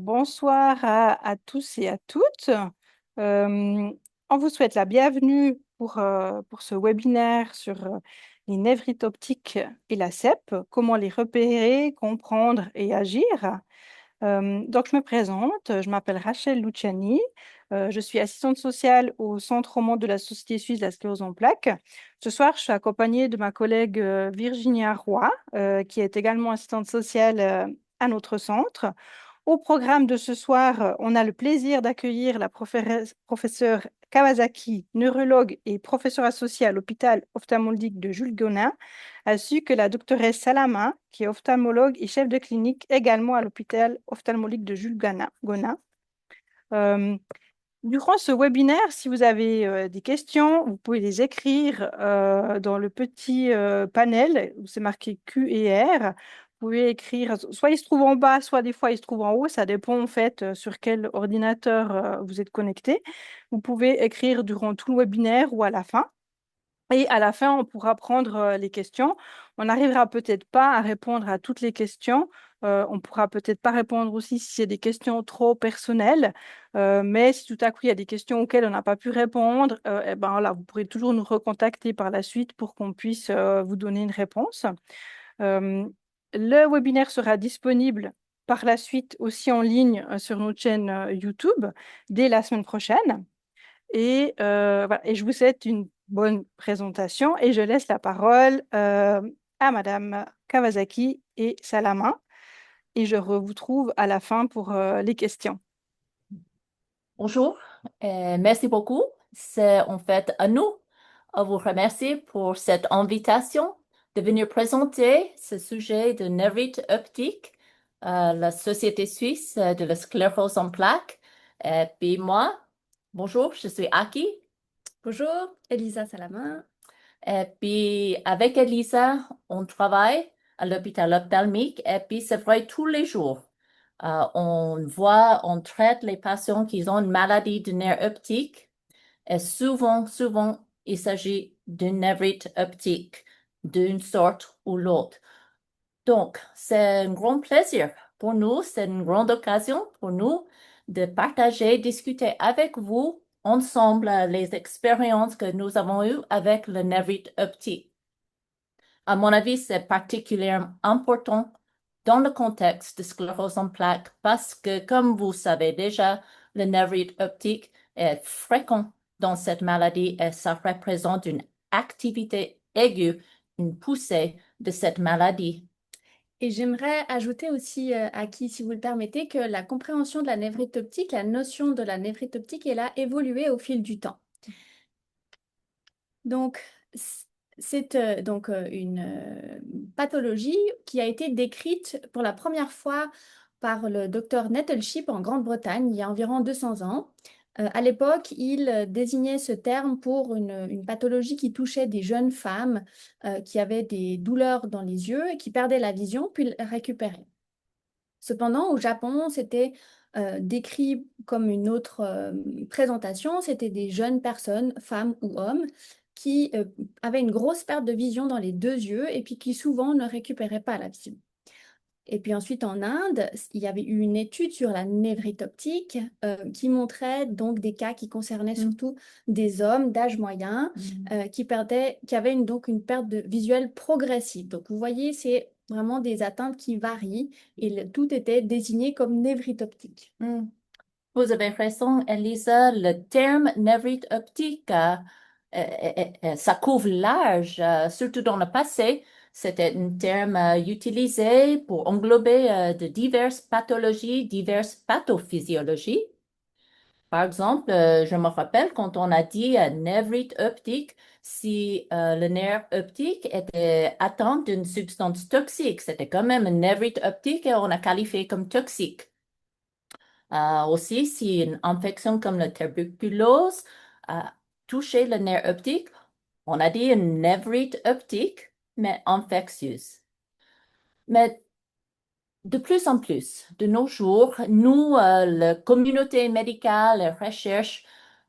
Bonsoir à tous et à toutes. On vous souhaite la bienvenue pour ce webinaire sur les névrites optiques et la CEP, comment les repérer, comprendre et agir. Donc, je me présente, je m'appelle Rachel Luciani, je suis assistante sociale au Centre romand de la Société suisse de la sclérose en plaques. Ce soir, je suis accompagnée de ma collègue Virginia Roy, qui est également assistante sociale à notre centre. Au programme de ce soir, on a le plaisir d'accueillir la professeure Kawasaki, neurologue et professeure associée à l'hôpital ophtalmologique de Jules Gonin, ainsi que la doctoresse Salama, qui est ophtalmologue et chef de clinique également à l'hôpital ophtalmologique de Jules Gonin. Euh, Durant ce webinaire, si vous avez des questions, vous pouvez les écrire dans le petit panel où c'est marqué Q et R. Vous pouvez écrire, soit il se trouve en bas, soit des fois il se trouve en haut. Ça dépend en fait sur quel ordinateur vous êtes connecté. Vous pouvez écrire durant tout le webinaire ou à la fin. Et à la fin, on pourra prendre les questions. On n'arrivera peut-être pas à répondre à toutes les questions. On pourra peut-être pas répondre aussi si c'est des questions trop personnelles. Mais si tout à coup, il y a des questions auxquelles on n'a pas pu répondre, eh ben, voilà, vous pourrez toujours nous recontacter par la suite pour qu'on puisse vous donner une réponse. Euh, le webinaire sera disponible par la suite aussi en ligne sur notre chaîne YouTube dès la semaine prochaine. Voilà, et je vous souhaite une bonne présentation et je laisse la parole à Madame Kawasaki et Salama. Et je vous trouve à la fin pour les questions. Bonjour, merci beaucoup. C'est en fait à nous à vous remercier pour cette invitation de venir présenter ce sujet de névrite optique à la Société suisse de la sclérose en plaques. Et puis moi, bonjour, je suis Aki. Bonjour, Elisa Salamin. Et puis avec Elisa, on travaille à l'hôpital ophtalmique et puis c'est vrai tous les jours. On traite les patients qui ont une maladie du nerf optique et souvent, il s'agit d'une névrite optique d'une sorte ou l'autre. Donc, c'est un grand plaisir pour nous, c'est une grande occasion pour nous de partager, discuter avec vous ensemble les expériences que nous avons eues avec le névrite optique. À mon avis, c'est particulièrement important dans le contexte de sclérose en plaques parce que, comme vous savez déjà, le névrite optique est fréquent dans cette maladie et ça représente une activité aiguë, une poussée de cette maladie. Et j'aimerais ajouter aussi, Aki, si vous le permettez, que la compréhension de la névrite optique, la notion de la névrite optique, elle a évolué au fil du temps. Donc, c'est une pathologie qui a été décrite pour la première fois par le docteur Nettleship en Grande-Bretagne il y a environ 200 ans. À l'époque, il désignait ce terme pour une pathologie qui touchait des jeunes femmes qui avaient des douleurs dans les yeux et qui perdaient la vision puis la récupéraient. Cependant, au Japon, c'était décrit comme une autre présentation. C'était des jeunes personnes, femmes ou hommes, qui avaient une grosse perte de vision dans les deux yeux et puis qui souvent ne récupéraient pas la vision. Et puis ensuite, en Inde, il y avait eu une étude sur la névrite optique qui montrait donc des cas qui concernaient surtout des hommes d'âge moyen qui avaient donc une perte de visuelle progressive. Donc vous voyez, c'est vraiment des atteintes qui varient et tout était désigné comme névrite optique. Vous avez raison, Elisa, le terme névrite optique, ça couvre large, surtout dans le passé. C'était un terme utilisé pour englober de diverses pathologies, diverses pathophysiologies. Par exemple, je me rappelle quand on a dit névrite optique, si le nerf optique était atteint d'une substance toxique, c'était quand même un névrite optique et on a qualifié comme toxique. Aussi, si une infection comme la tuberculose a touché le nerf optique, on a dit une névrite optique, mais infectieuse. Mais de plus en plus, de nos jours, nous, la communauté médicale, la recherche,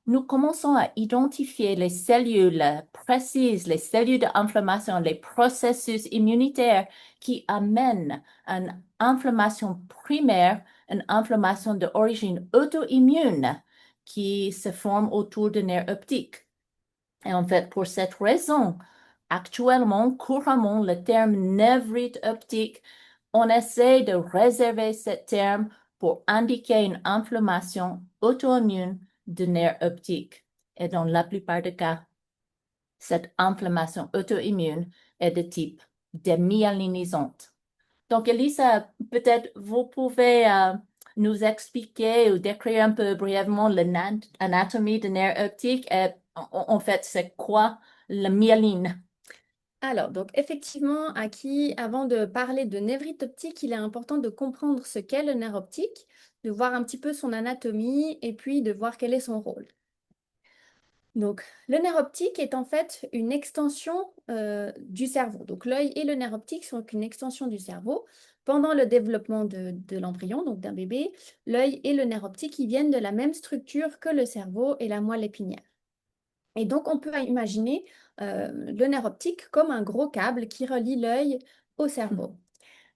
nous commençons à identifier les cellules précises, les cellules d'inflammation, les processus immunitaires qui amènent une inflammation primaire, une inflammation d'origine auto-immune qui se forme autour du nerf optique. Et en fait, pour cette raison, actuellement, couramment, le terme névrite optique, on essaie de réserver ce terme pour indiquer une inflammation auto-immune du nerf optique. Et dans la plupart des cas, cette inflammation auto-immune est de type démyélinisante. Donc, Elisa, peut-être vous pouvez nous expliquer ou décrire un peu brièvement l'anatomie du nerf optique et en fait, c'est quoi la myéline? Alors, donc effectivement, avant de parler de névrite optique, il est important de comprendre ce qu'est le nerf optique, de voir un petit peu son anatomie et puis de voir quel est son rôle. Donc, le nerf optique est en fait une extension du cerveau. Donc, l'œil et le nerf optique sont une extension du cerveau. Pendant le développement de l'embryon, donc d'un bébé, l'œil et le nerf optique, ils viennent de la même structure que le cerveau et la moelle épinière. Et donc, on peut imaginer le nerf optique comme un gros câble qui relie l'œil au cerveau.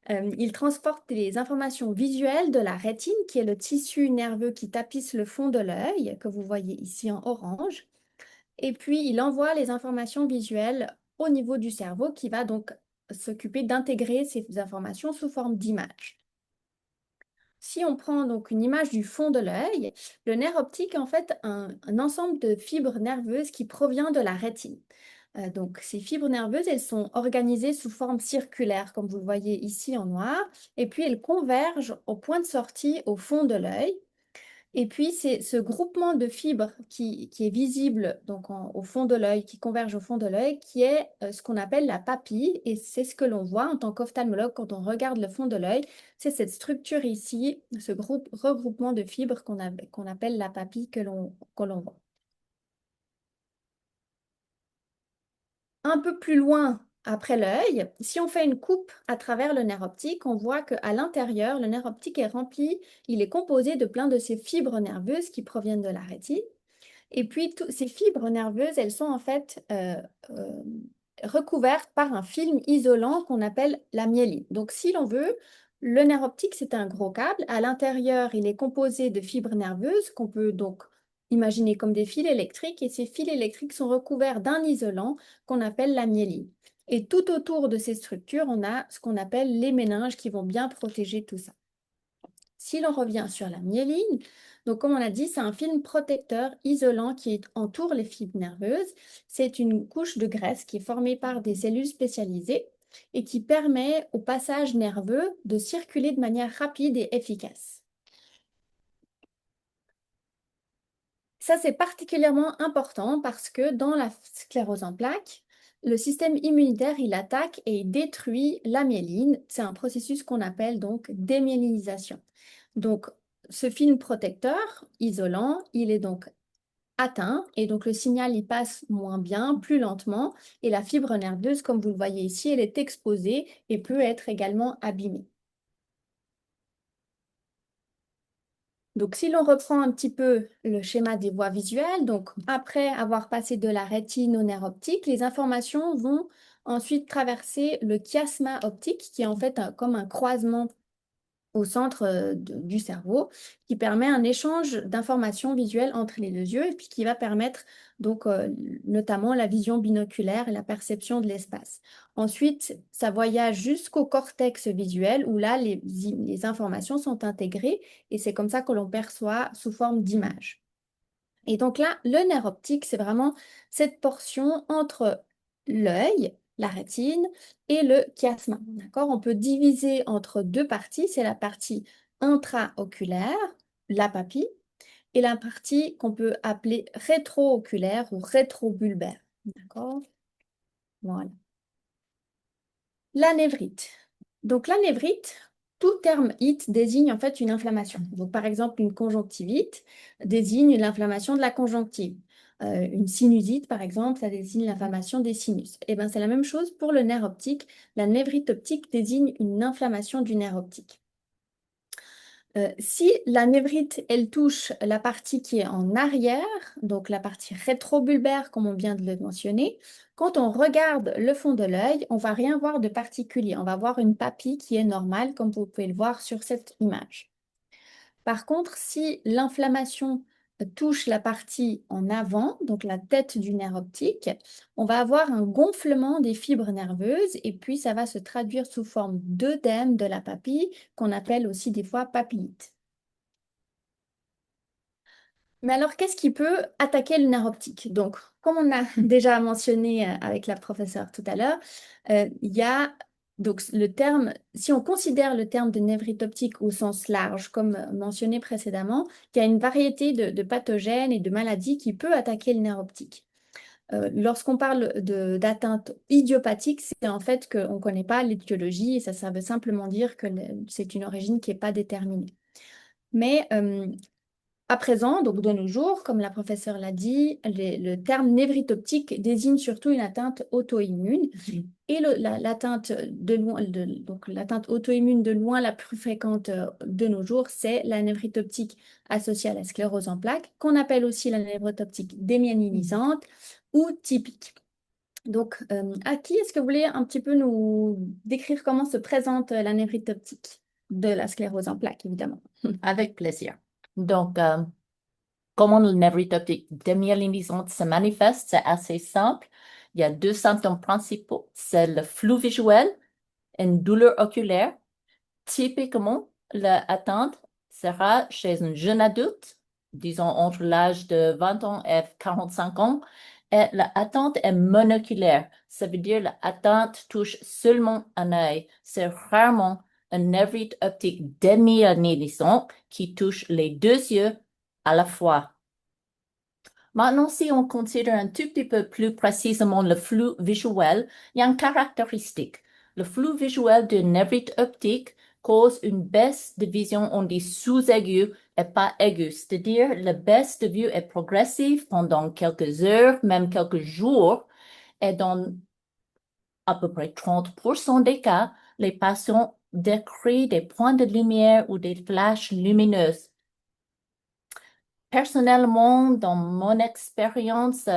Il transporte les informations visuelles de la rétine, qui est le tissu nerveux qui tapisse le fond de l'œil, que vous voyez ici en orange. Et puis, il envoie les informations visuelles au niveau du cerveau qui va donc s'occuper d'intégrer ces informations sous forme d'images. Si on prend donc une image du fond de l'œil, le nerf optique est en fait un ensemble de fibres nerveuses qui provient de la rétine. Donc ces fibres nerveuses, elles sont organisées sous forme circulaire, comme vous le voyez ici en noir, et puis elles convergent au point de sortie au fond de l'œil. Et puis, c'est ce groupement de fibres qui est visible donc au fond de l'œil, qui converge au fond de l'œil, qui est ce qu'on appelle la papille. Et c'est ce que l'on voit en tant qu'ophtalmologue quand on regarde le fond de l'œil. C'est cette structure ici, ce regroupement de fibres qu'on appelle la papille que l'on voit. Un peu plus loin, après l'œil, si on fait une coupe à travers le nerf optique, on voit qu'à l'intérieur, le nerf optique est rempli, il est composé de plein de ces fibres nerveuses qui proviennent de la rétine. Et puis, ces fibres nerveuses, elles sont en fait recouvertes par un film isolant qu'on appelle la myéline. Donc, si l'on veut, le nerf optique, c'est un gros câble. À l'intérieur, il est composé de fibres nerveuses qu'on peut donc imaginer comme des fils électriques. Et ces fils électriques sont recouverts d'un isolant qu'on appelle la myéline. Et tout autour de ces structures, on a ce qu'on appelle les méninges qui vont bien protéger tout ça. Si l'on revient sur la myéline, donc comme on a dit, c'est un film protecteur isolant qui entoure les fibres nerveuses. C'est une couche de graisse qui est formée par des cellules spécialisées et qui permet au passage nerveux de circuler de manière rapide et efficace. Ça, c'est particulièrement important parce que dans la sclérose en plaques, le système immunitaire, il attaque et il détruit la myéline. C'est un processus qu'on appelle donc démyélinisation. Donc, ce film protecteur isolant, il est donc atteint et donc le signal, il passe moins bien, plus lentement et la fibre nerveuse, comme vous le voyez ici, elle est exposée et peut être également abîmée. Donc, si l'on reprend un petit peu le schéma des voies visuelles, donc après avoir passé de la rétine au nerf optique, les informations vont ensuite traverser le chiasma optique, qui est en fait comme un croisement au centre du cerveau, qui permet un échange d'informations visuelles entre les deux yeux et puis qui va permettre donc notamment la vision binoculaire et la perception de l'espace. Ensuite, ça voyage jusqu'au cortex visuel où là, les informations sont intégrées et c'est comme ça que l'on perçoit sous forme d'image. Et donc là, le nerf optique, c'est vraiment cette portion entre l'œil, la rétine et le chiasma. D'accord? On peut diviser entre deux parties. C'est la partie intraoculaire, la papille, et la partie qu'on peut appeler rétrooculaire ou rétrobulbaire. D'accord? Voilà. La névrite. Donc la névrite, tout terme it désigne en fait une inflammation. Donc par exemple, une conjonctivite désigne l'inflammation de la conjonctive. Une sinusite, par exemple, ça désigne l'inflammation des sinus. Et bien c'est la même chose pour le nerf optique. La névrite optique désigne une inflammation du nerf optique. Si la névrite, elle touche la partie qui est en arrière, donc la partie rétrobulbaire, comme on vient de le mentionner, quand on regarde le fond de l'œil, on ne va rien voir de particulier. On va voir une papille qui est normale, comme vous pouvez le voir sur cette image. Par contre, si l'inflammation touche la partie en avant, donc la tête du nerf optique, on va avoir un gonflement des fibres nerveuses et puis ça va se traduire sous forme d'œdème de la papille qu'on appelle aussi des fois papillite. Mais alors, qu'est-ce qui peut attaquer le nerf optique? Donc, comme on a déjà mentionné avec la professeure tout à l'heure, il y a donc le terme, si on considère le terme de névrite optique au sens large, comme mentionné précédemment, il y a une variété de pathogènes et de maladies qui peut attaquer le nerf optique. Lorsqu'on parle d'atteinte idiopathique, c'est en fait qu'on ne connaît pas l'étiologie et ça veut simplement dire que c'est une origine qui n'est pas déterminée. Mais à présent, donc de nos jours, comme la professeure l'a dit, le terme névrite optique désigne surtout une atteinte auto-immune. Et l'atteinte donc l'atteinte auto-immune de loin la plus fréquente de nos jours, c'est la névrite optique associée à la sclérose en plaques, qu'on appelle aussi la névrite optique démyélinisante ou typique. Donc, à qui est-ce que vous voulez un petit peu nous décrire comment se présente la névrite optique de la sclérose en plaques, évidemment? Avec plaisir. Donc, comment le névrite optique démyélinisante se manifeste, c'est assez simple. Il y a deux symptômes principaux, c'est le flou visuel et une douleur oculaire. Typiquement, l'atteinte sera chez un jeune adulte, disons entre l'âge de 20 ans et 45 ans, et l'atteinte est monoculaire. Ça veut dire l'atteinte touche seulement un œil. C'est rarement un névrite optique démyélinisant qui touche les deux yeux à la fois. Maintenant, si on considère un tout petit peu plus précisément le flou visuel, il y a une caractéristique. Le flou visuel d'une névrite optique cause une baisse de vision, on dit sous-aiguë et pas aiguë, c'est-à-dire la baisse de vue est progressive pendant quelques heures, même quelques jours, et dans à peu près 30% des cas, les patients décrivent des points de lumière ou des flashs lumineuses. Personnellement, dans mon expérience,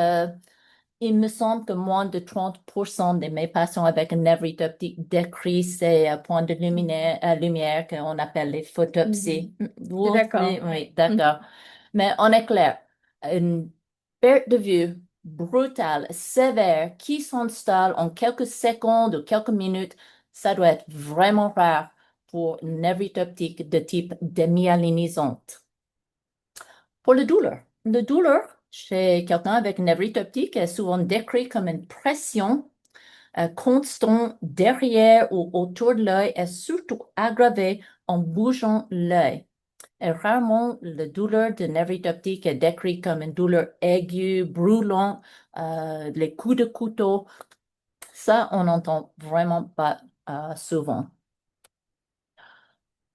il me semble que moins de 30% de mes patients avec une névrite optique décrivent ces points de lumière qu'on appelle les photopsies. Vous D'accord. aussi? Oui, d'accord. Mais on est clair, une perte de vue brutale, sévère, qui s'installe en quelques secondes ou quelques minutes, ça doit être vraiment rare pour une névrite optique de type démyélinisante. Pour la douleur chez quelqu'un avec une névrite optique est souvent décrite comme une pression constante derrière ou autour de l'œil et surtout aggravée en bougeant l'œil. Et rarement, la douleur de névrite optique est décrite comme une douleur aiguë, brûlante, les coups de couteau. Ça, on n'entend vraiment pas souvent.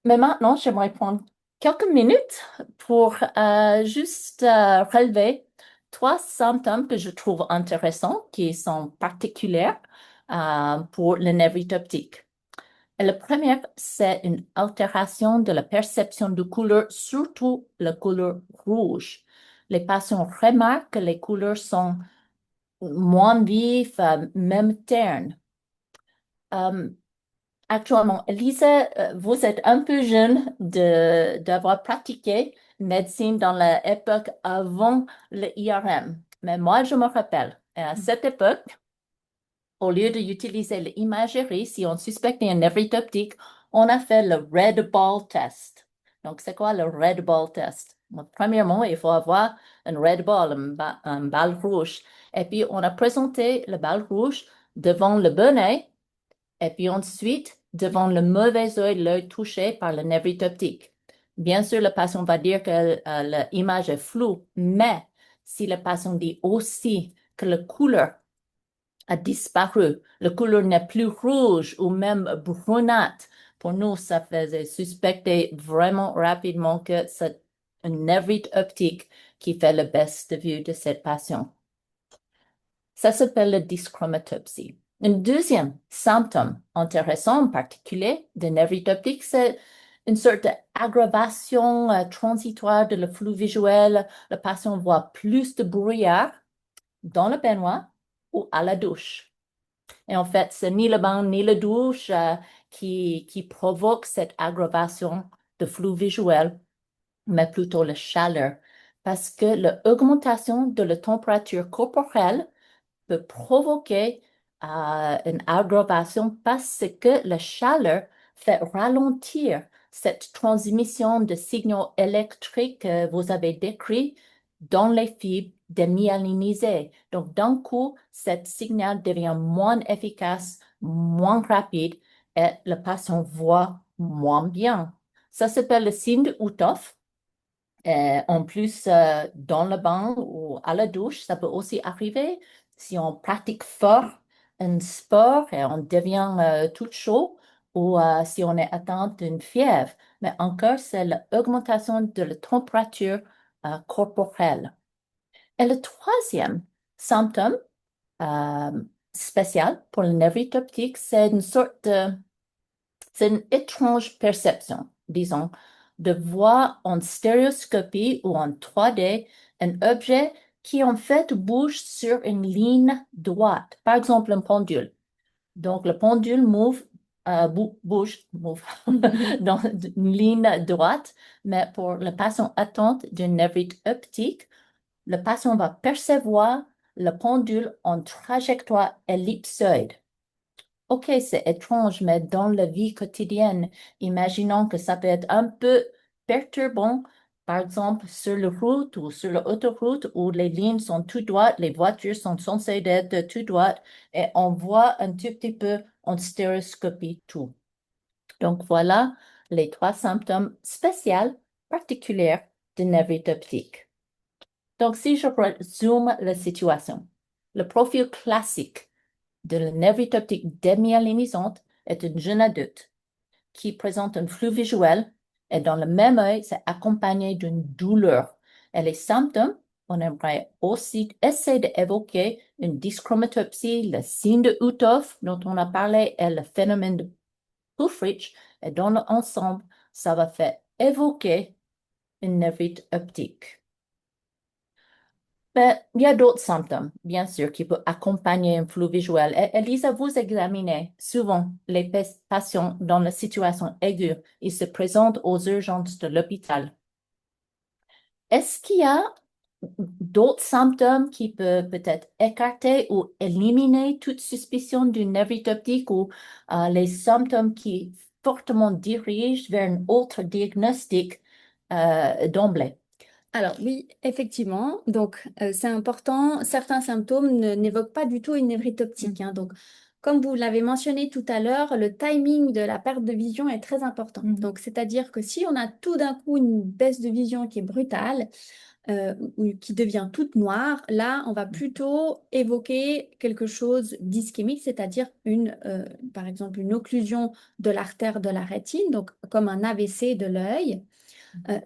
Mais maintenant, j'aimerais prendre quelques minutes pour juste relever trois symptômes que je trouve intéressants, qui sont particuliers pour le névrite optique. Et le premier, c'est une altération de la perception de couleur, surtout la couleur rouge. Les patients remarquent que les couleurs sont moins vives, même ternes. Actuellement, Lisa, vous êtes un peu jeune d'avoir pratiqué médecine dans l'époque avant le IRM. Mais moi, je me rappelle, à cette époque, au lieu d'utiliser l'imagerie, si on suspectait une névrite optique, on a fait le red ball test. Donc, c'est quoi le red ball test? Bon, premièrement, il faut avoir un red ball, une balle rouge. Et puis, on a présenté la balle rouge devant le bon œil. Et puis ensuite, devant le mauvais œil, l'œil touché par le névrite optique. Bien sûr, le patient va dire que l'image est floue, mais si le patient dit aussi que la couleur a disparu, la couleur n'est plus rouge ou même brunâtre, pour nous, ça faisait suspecter vraiment rapidement que c'est une névrite optique qui fait la baisse de vue de cette patient. Ça s'appelle la dyschromatopsie. Un deuxième symptôme intéressant en particulier de névrite optique, c'est une sorte d'aggravation transitoire de le flou visuel. Le patient voit plus de brouillard dans le baignoire ou à la douche. Et en fait, c'est ni le bain ni la douche qui provoque cette aggravation de flou visuel. mais plutôt la chaleur, parce que l'augmentation de la température corporelle peut provoquer une aggravation parce que la chaleur fait ralentir cette transmission de signaux électriques que vous avez décrit dans les fibres démyélinisées. Donc, d'un coup, ce signal devient moins efficace, moins rapide et le patient voit moins bien. Ça s'appelle le signe de Uthoff. En plus, dans le bain ou à la douche, ça peut aussi arriver si on pratique fort un sport et on devient tout chaud ou si on est atteint d'une fièvre. Mais encore, c'est l'augmentation de la température corporelle. Et le troisième symptôme euh, spécial pour le névrite optique, c'est une étrange perception, disons, de voir en stéréoscopie ou en 3D un objet qui en fait bouge sur une ligne droite, par exemple un pendule. Donc le pendule bouge dans une ligne droite, mais pour le patient atteint d'une névrite optique, le patient va percevoir le pendule en trajectoire ellipsoïde. Ok, c'est étrange, mais dans la vie quotidienne, imaginons que ça peut être un peu perturbant, par exemple sur la route ou sur l'autoroute où les lignes sont tout droites, les voitures sont censées être tout droites et on voit un tout petit peu en stéréoscopie tout. Donc voilà les trois symptômes spéciaux particuliers de névrite optique. Donc si je résume la situation, le profil classique de la névrite optique démyélinisante est une jeune adulte qui présente un flou visuel et dans le même œil, c'est accompagné d'une douleur. Et les symptômes, on aimerait aussi essayer d'évoquer une dyschromatopsie, le signe de Uthoff dont on a parlé et le phénomène de Pufrich. Et dans l'ensemble, ça va faire évoquer une névrite optique. Ben, il y a d'autres symptômes, bien sûr, qui peuvent accompagner un flou visuel. Et Elisa, vous examinez souvent les patients dans la situation aiguë. Ils se présentent aux urgences de l'hôpital. Est-ce qu'il y a d'autres symptômes qui peuvent peut-être écarter ou éliminer toute suspicion d'une névrite optique ou les symptômes qui fortement dirigent vers un autre diagnostic d'emblée? Alors oui, effectivement. Donc c'est important. Certains symptômes n'évoquent pas du tout une névrite optique, hein. Donc comme vous l'avez mentionné tout à l'heure, le timing de la perte de vision est très important. Donc c'est-à-dire que si on a tout d'un coup une baisse de vision qui est brutale, ou qui devient toute noire, là on va plutôt évoquer quelque chose d'ischémique, c'est-à-dire par exemple une occlusion de l'artère de la rétine, donc comme un AVC de l'œil.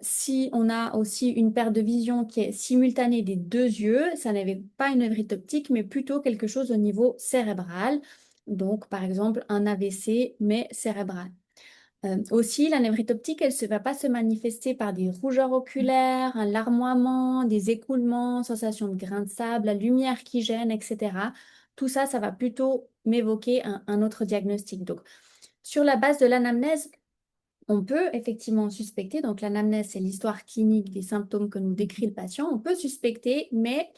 Si on a aussi une perte de vision qui est simultanée des deux yeux, ça n'est pas une névrite optique, mais plutôt quelque chose au niveau cérébral. Donc, par exemple, un AVC, mais cérébral. Aussi, la névrite optique, elle ne va pas se manifester par des rougeurs oculaires, un larmoiement, des écoulements, sensation de grains de sable, la lumière qui gêne, etc. Tout ça, ça va plutôt m'évoquer un autre diagnostic. Donc, sur la base de l'anamnèse, on peut effectivement suspecter, donc l'anamnèse, c'est l'histoire clinique des symptômes que nous décrit le patient. On peut suspecter, mais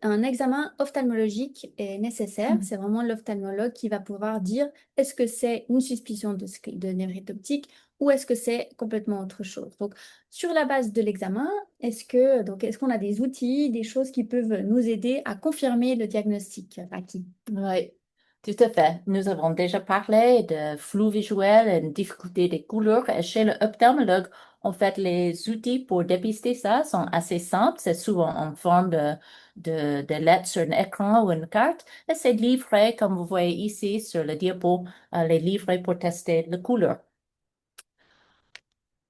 un examen ophtalmologique est nécessaire. C'est vraiment l'ophtalmologue qui va pouvoir dire est-ce que c'est une suspicion de névrite optique ou est-ce que c'est complètement autre chose. Donc, sur la base de l'examen, est-ce qu'on a des outils, des choses qui peuvent nous aider à confirmer le diagnostic acquis? Oui, tout à fait. Nous avons déjà parlé de flou visuel et de difficulté des couleurs. Et chez l'ophtalmologue, en fait, les outils pour dépister ça sont assez simples. C'est souvent en forme de lettres sur un écran ou une carte. Et c'est livré, comme vous voyez ici sur le diapo, les livrets pour tester la couleur.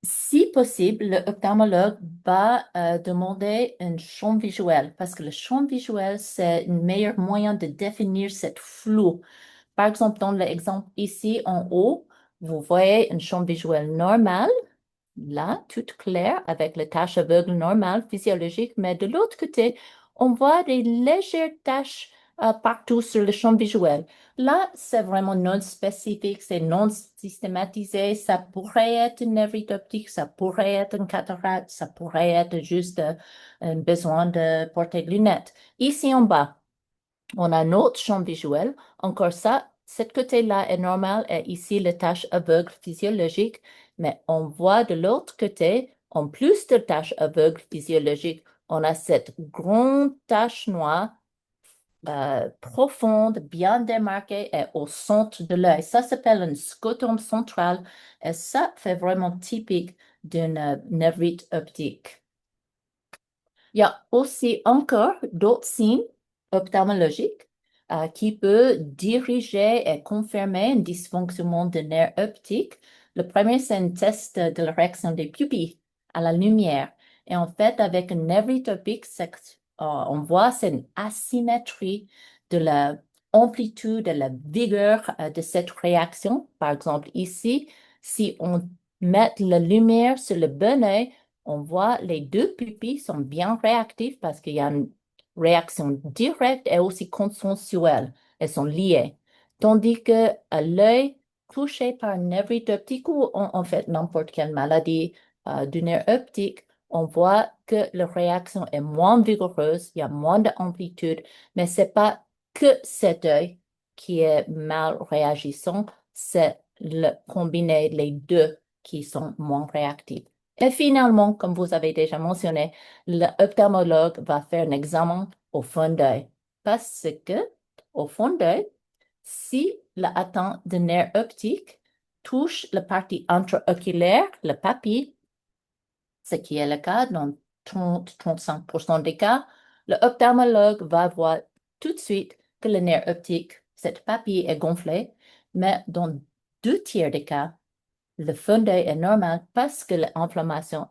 Si possible, l'ophtalmologue va demander un champ visuel parce que le champ visuel, c'est un meilleur moyen de définir cette flou. Par exemple, dans l'exemple ici en haut, vous voyez un champ visuel normal, là, tout clair, avec les taches aveugles normales, physiologiques, mais de l'autre côté, on voit des légères taches partout sur le champ visuel. Là, c'est vraiment non spécifique, c'est non systématisé. Ça pourrait être une névrite optique, ça pourrait être une cataracte, ça pourrait être juste un besoin de porter des lunettes. Ici en bas, on a un autre champ visuel. Encore ça, cet côté-là est normal et ici, les taches aveugles physiologiques. Mais on voit de l'autre côté, en plus de taches aveugles physiologiques, on a cette grande tache noire profonde, bien démarquée et au centre de l'œil. Ça s'appelle un scotome central et ça fait vraiment typique d'une névrite optique. Il y a aussi encore d'autres signes ophtalmologiques qui peuvent diriger et confirmer un dysfonctionnement de nerf optique. Le premier, c'est un test de la réaction des pupilles à la lumière. Et en fait, avec un névrite optique, on voit c'est une asymétrie de la amplitude et la vigueur de cette réaction. Par exemple, ici, si on met la lumière sur le bon œil, on voit les deux pupilles sont bien réactives parce qu'il y a une réaction directe et aussi consensuelle. Elles sont liées. Tandis que à l'œil touché par une névrite optique ou en fait n'importe quelle maladie du nerf optique, on voit que la réaction est moins vigoureuse, il y a moins d'amplitude, mais c'est pas que cet œil qui est mal réagissant, c'est le combiné les deux qui sont moins réactifs. Et finalement, comme vous avez déjà mentionné, l'ophtalmologue va faire un examen au fond d'œil. Parce que, au fond d'œil, si l'atteinte de nerf optique touche la partie intraoculaire, la papille, ce qui est le cas dans 30-35% des cas, l'ophtalmologue va voir tout de suite que le nerf optique, cette papille est gonflée, mais dans 2 tiers des cas, le fond d'œil est normal parce que l'inflammation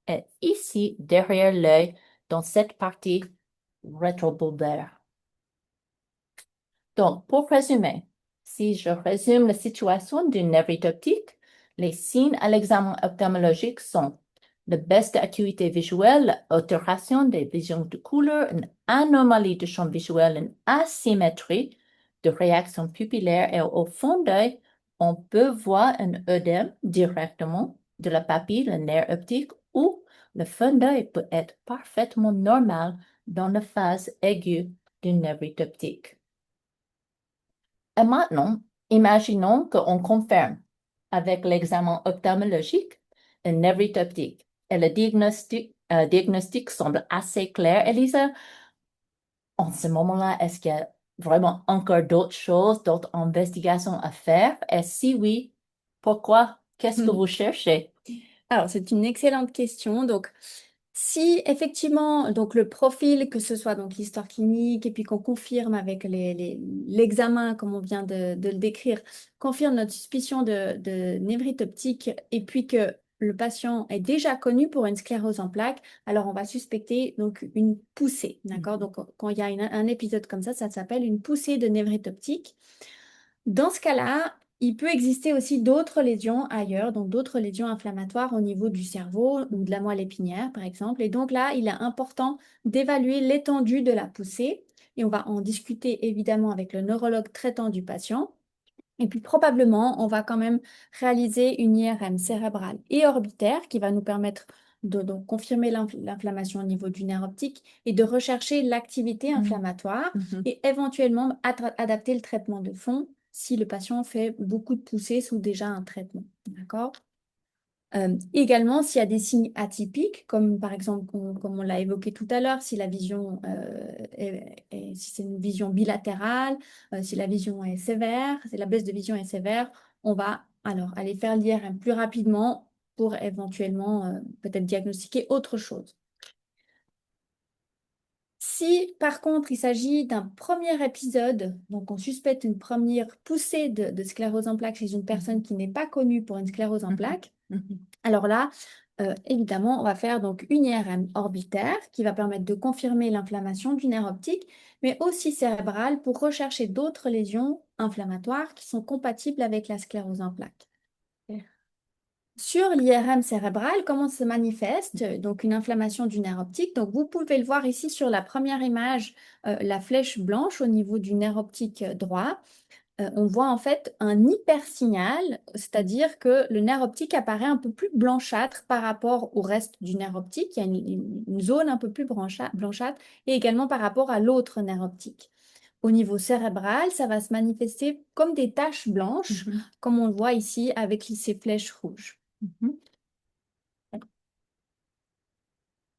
est ici, derrière l'œil, dans cette partie rétrobulbaire. Donc, pour résumer, si je résume la situation d'une névrite optique, les signes à l'examen ophtalmologique sont la baisse d'acuité visuelle, altération des visions de couleur, une anomalie de champ visuel, une asymétrie de réaction pupillaire et au fond d'œil, on peut voir un œdème directement de la papille, le nerf optique, ou le fond d'œil peut être parfaitement normal dans la phase aiguë d'une névrite optique. Et maintenant, imaginons qu'on confirme avec l'examen ophtalmologique une névrite optique. Et le diagnostic semble assez clair. Elisa, en ce moment-là, est-ce qu'il y a vraiment encore d'autres choses, d'autres investigations à faire? Et si oui, pourquoi? Qu'est-ce que vous cherchez? Alors, c'est une excellente question. Donc, si effectivement, donc le profil, que ce soit donc l'histoire clinique et puis qu'on confirme avec l'examen, comme on vient de le décrire, confirme notre suspicion de névrite optique et puis que le patient est déjà connu pour une sclérose en plaques, alors on va suspecter donc une poussée, d'accord? Donc, quand il y a un épisode comme ça s'appelle une poussée de névrite optique. Dans ce cas-là, il peut exister aussi d'autres lésions ailleurs, donc d'autres lésions inflammatoires au niveau du cerveau ou de la moelle épinière, par exemple. Et donc là, il est important d'évaluer l'étendue de la poussée. Et on va en discuter évidemment avec le neurologue traitant du patient. Et puis probablement, on va quand même réaliser une IRM cérébrale et orbitaire qui va nous permettre de donc, confirmer l'inflammation au niveau du nerf optique et de rechercher l'activité inflammatoire et éventuellement adapter le traitement de fond si le patient fait beaucoup de poussées sous déjà un traitement. D'accord? Également, s'il y a des signes atypiques, comme par exemple, comme on l'a évoqué tout à l'heure, si la vision si c'est une vision bilatérale, si la vision est sévère, si la baisse de vision est sévère, on va alors aller faire l'IRM plus rapidement pour éventuellement peut-être diagnostiquer autre chose. Si par contre il s'agit d'un premier épisode, donc on suspecte une première poussée de sclérose en plaques chez une personne qui n'est pas connue pour une sclérose en plaques, alors là, évidemment, on va faire donc une IRM orbitaire qui va permettre de confirmer l'inflammation du nerf optique, mais aussi cérébrale pour rechercher d'autres lésions inflammatoires qui sont compatibles avec la sclérose en plaques. Sur l'IRM cérébral, comment se manifeste? Donc, une inflammation du nerf optique. Donc, vous pouvez le voir ici sur la première image, la flèche blanche au niveau du nerf optique droit. On voit en fait un hypersignal, c'est-à-dire que le nerf optique apparaît un peu plus blanchâtre par rapport au reste du nerf optique. Il y a une zone un peu plus blanchâtre et également par rapport à l'autre nerf optique. Au niveau cérébral, ça va se manifester comme des taches blanches, comme on le voit ici avec ces flèches rouges.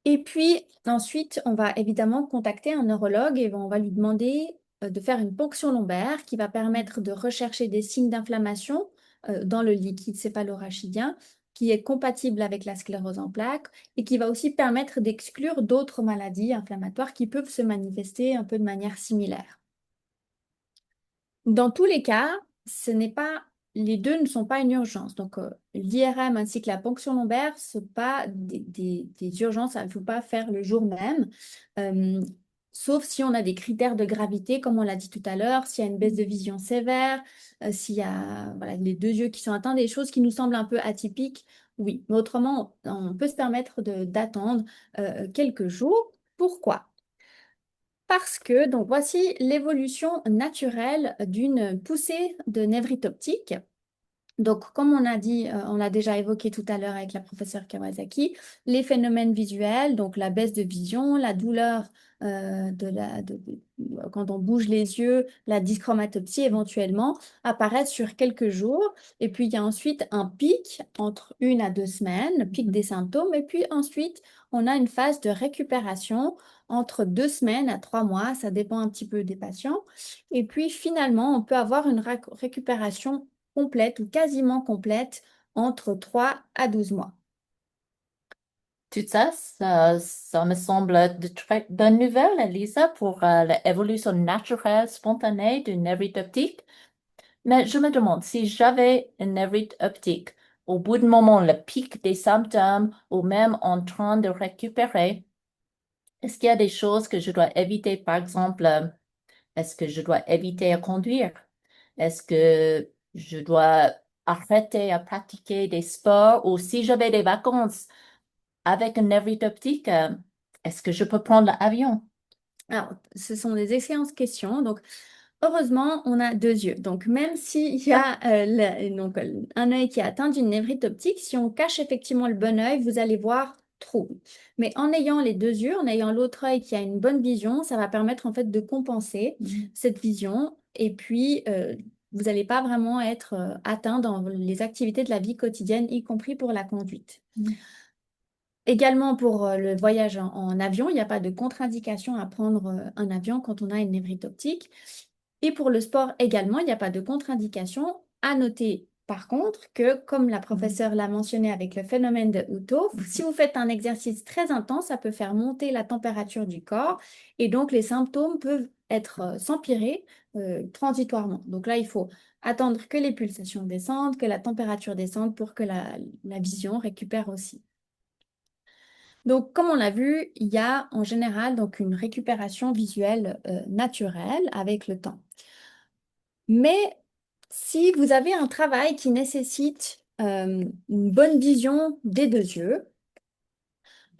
Et puis ensuite, on va évidemment contacter un neurologue et on va lui demander de faire une ponction lombaire qui va permettre de rechercher des signes d'inflammation dans le liquide céphalorachidien qui est compatible avec la sclérose en plaques et qui va aussi permettre d'exclure d'autres maladies inflammatoires qui peuvent se manifester un peu de manière similaire. Dans tous les cas, les deux ne sont pas une urgence. Donc, l'IRM ainsi que la ponction lombaire, ce ne sont pas des urgences, il ne faut pas faire le jour même, euh, sauf si on a des critères de gravité, comme on l'a dit tout à l'heure, s'il y a une baisse de vision sévère, s'il y a voilà, les deux yeux qui sont atteints, des choses qui nous semblent un peu atypiques, oui. Mais autrement, on peut se permettre d'attendre quelques jours. Pourquoi? Parce que, donc voici l'évolution naturelle d'une poussée de névrite optique. Donc, comme on a dit, on l'a déjà évoqué tout à l'heure avec la professeure Kawasaki, les phénomènes visuels, donc la baisse de vision, la douleur quand on bouge les yeux, la dyschromatopsie éventuellement, apparaissent sur quelques jours. Et puis, il y a ensuite un pic entre 1 à 2 semaines, le pic des symptômes. Et puis ensuite, on a une phase de récupération entre 2 semaines à 3 mois. Ça dépend un petit peu des patients. Et puis, finalement, on peut avoir une récupération complète ou quasiment complète entre 3 à 12 mois. Tout ça, ça me semble de très bonnes nouvelles, Elisa, pour l'évolution naturelle, spontanée d'une névrite optique. Mais je me demande si j'avais une névrite optique, au bout d'un moment, le pic des symptômes ou même en train de récupérer, est-ce qu'il y a des choses que je dois éviter? Par exemple, est-ce que je dois éviter à conduire? Est-ce que je dois arrêter à pratiquer des sports? Ou si j'avais des vacances avec une névrite optique, est-ce que je peux prendre l'avion? Alors, ce sont des excellentes questions. Donc, heureusement, on a deux yeux. Donc, même s'il y a un œil qui est atteint d'une névrite optique, si on cache effectivement le bon œil, vous allez voir trouble. Mais en ayant les deux yeux, en ayant l'autre œil qui a une bonne vision, ça va permettre en fait de compenser cette vision. Et puis, vous n'allez pas vraiment être atteint dans les activités de la vie quotidienne, y compris pour la conduite. Également pour le voyage en avion, il n'y a pas de contre-indication à prendre un avion quand on a une névrite optique. Et pour le sport également, il n'y a pas de contre-indication. À noter par contre que, comme la professeure l'a mentionné avec le phénomène de Hutto, si vous faites un exercice très intense, ça peut faire monter la température du corps et donc les symptômes peuvent s'empirer transitoirement. Donc là, il faut attendre que les pulsations descendent, que la température descende pour que la vision récupère aussi. Donc, comme on l'a vu, il y a en général donc une récupération visuelle naturelle avec le temps. Mais si vous avez un travail qui nécessite une bonne vision des deux yeux,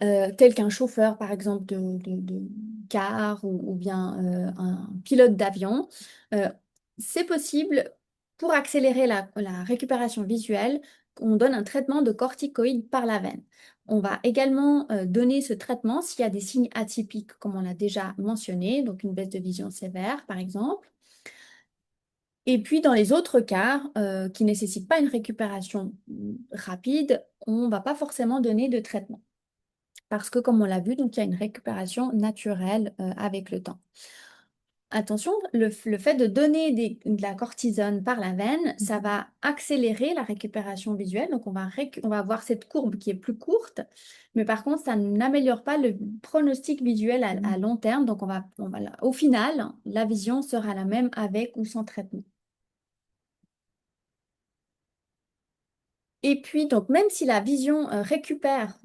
tel qu'un chauffeur par exemple de car ou bien un pilote d'avion, euh, c'est possible pour accélérer la récupération visuelle, on donne un traitement de corticoïdes par la veine. On va également donner ce traitement s'il y a des signes atypiques, comme on l'a déjà mentionné, donc une baisse de vision sévère par exemple. Et puis, dans les autres cas qui ne nécessitent pas une récupération rapide, on ne va pas forcément donner de traitement. Parce que, comme on l'a vu, donc, il y a une récupération naturelle avec le temps. Attention, le fait de donner de la cortisone par la veine, ça va accélérer la récupération visuelle. Donc, on va avoir cette courbe qui est plus courte. Mais par contre, ça n'améliore pas le pronostic visuel à long terme. Donc, au final, la vision sera la même avec ou sans traitement. Et puis, donc, même si la vision récupère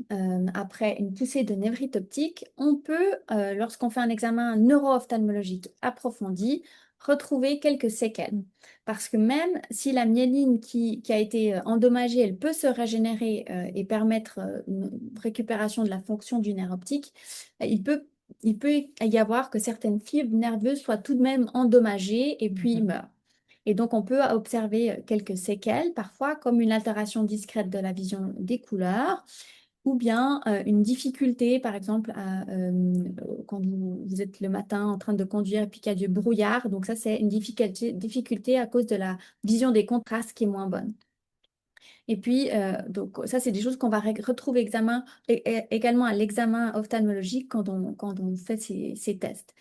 après une poussée de névrite optique, on peut, lorsqu'on fait un examen neuro-ophtalmologique approfondi, retrouver quelques séquelles. Parce que même si la myéline qui a été endommagée, elle peut se régénérer et permettre une récupération de la fonction du nerf optique, il peut y avoir que certaines fibres nerveuses soient tout de même endommagées et puis meurent. Et donc, on peut observer quelques séquelles, parfois comme une altération discrète de la vision des couleurs, ou bien une difficulté, par exemple, quand vous êtes le matin en train de conduire et puis qu'il y a du brouillard. Donc ça, c'est une difficulté à cause de la vision des contrastes qui est moins bonne. Et puis, donc ça, c'est des choses qu'on va retrouver également à l'examen ophtalmologique quand on fait ces tests.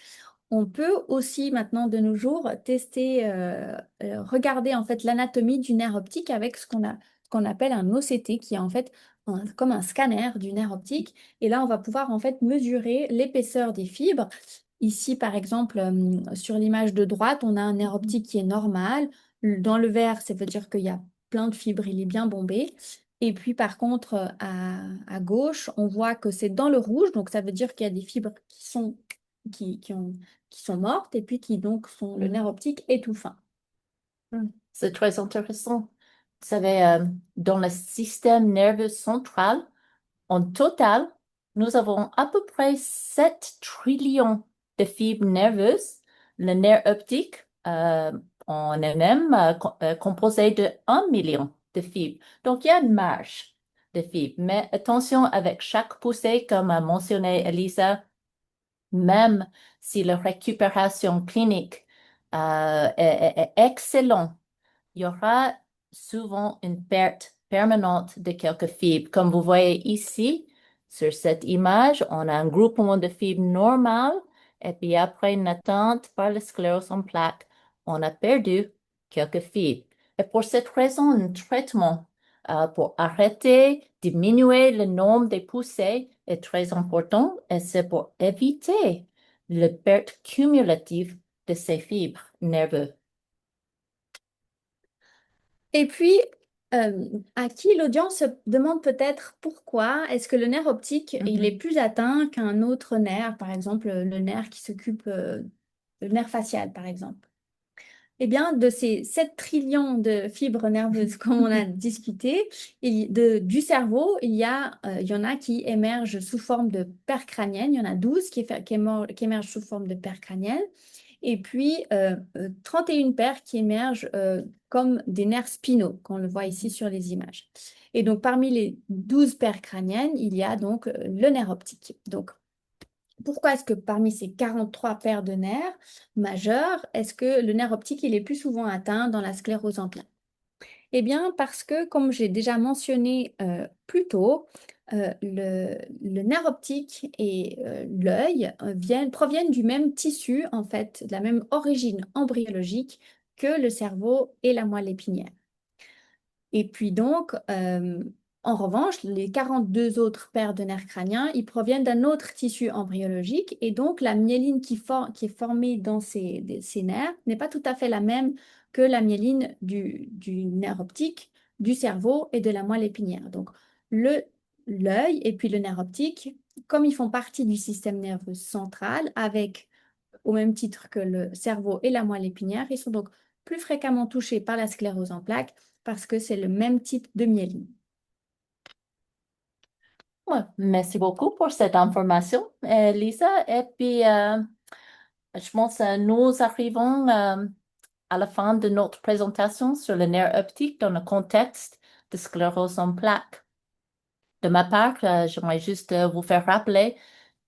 On peut aussi maintenant de nos jours tester, regarder en fait l'anatomie du nerf optique avec ce qu'on appelle un OCT, qui est en fait comme un scanner du nerf optique. Et là, on va pouvoir en fait mesurer l'épaisseur des fibres. Ici, par exemple, sur l'image de droite, on a un nerf optique qui est normal. Dans le vert, ça veut dire qu'il y a plein de fibres, il est bien bombé. Et puis, par contre, à gauche, on voit que c'est dans le rouge, donc ça veut dire qu'il y a des fibres qui sont mortes et puis qui donc sont le nerf optique étouffant. C'est très intéressant. Vous savez, dans le système nerveux central, en total, nous avons à peu près 7 trillions de fibres nerveuses. Le nerf optique en elle-même composé de 1 million de fibres. Donc, il y a une marge de fibres. Mais attention avec chaque poussée, comme a mentionné Elisa, même si la récupération clinique est excellente, il y aura souvent une perte permanente de quelques fibres. Comme vous voyez ici, sur cette image, on a un groupement de fibres normales et puis après une atteinte par la sclérose en plaques, on a perdu quelques fibres. Et pour cette raison, un traitement pour arrêter, diminuer le nombre des poussées est très important et c'est pour éviter la perte cumulative de ces fibres nerveuses. Et puis, à qui l'audience se demande peut-être pourquoi est-ce que le nerf optique, il est plus atteint qu'un autre nerf, par exemple le nerf qui s'occupe, le nerf facial, par exemple. Eh bien, de ces 7 trillions de fibres nerveuses, comme on a discuté, du cerveau, il y en a qui émergent sous forme de paires crâniennes. Il y en a 12 qui émergent sous forme de paires crâniennes. Et puis, 31 paires qui émergent comme des nerfs spinaux, qu'on le voit ici sur les images. Et donc, parmi les 12 paires crâniennes, il y a donc le nerf optique. Donc, pourquoi est-ce que parmi ces 43 paires de nerfs majeurs, est-ce que le nerf optique il est plus souvent atteint dans la sclérose en plaques? Eh bien, parce que, comme j'ai déjà mentionné plus tôt, le nerf optique et l'œil proviennent du même tissu, en fait, de la même origine embryologique que le cerveau et la moelle épinière. Et puis donc, en revanche, les 42 autres paires de nerfs crâniens, ils proviennent d'un autre tissu embryologique. Et donc, la myéline qui est formée dans ces nerfs n'est pas tout à fait la même que la myéline du nerf optique, du cerveau et de la moelle épinière. Donc, l'œil et puis le nerf optique, comme ils font partie du système nerveux central, au même titre que le cerveau et la moelle épinière, ils sont donc plus fréquemment touchés par la sclérose en plaques parce que c'est le même type de myéline. Ouais, merci beaucoup pour cette information, Lisa. Et puis, je pense que nous arrivons à la fin de notre présentation sur le nerf optique dans le contexte de sclérose en plaques. De ma part, j'aimerais juste vous faire rappeler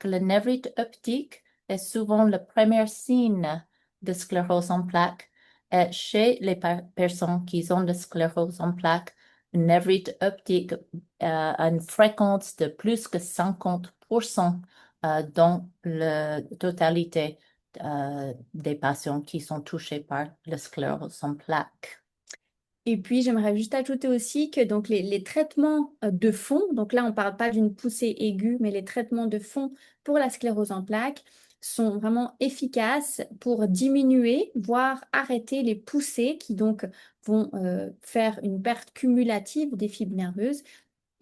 que le névrite optique est souvent le premier signe de sclérose en plaques. Et chez les personnes qui ont de sclérose en plaques, le névrite optique a une fréquence de plus que 50% dans la totalité des patients qui sont touchés par la sclérose en plaques. Et puis, j'aimerais juste ajouter aussi que donc, les traitements de fond, donc là, on ne parle pas d'une poussée aiguë, mais les traitements de fond pour la sclérose en plaques sont vraiment efficaces pour diminuer, voire arrêter les poussées qui donc vont faire une perte cumulative des fibres nerveuses.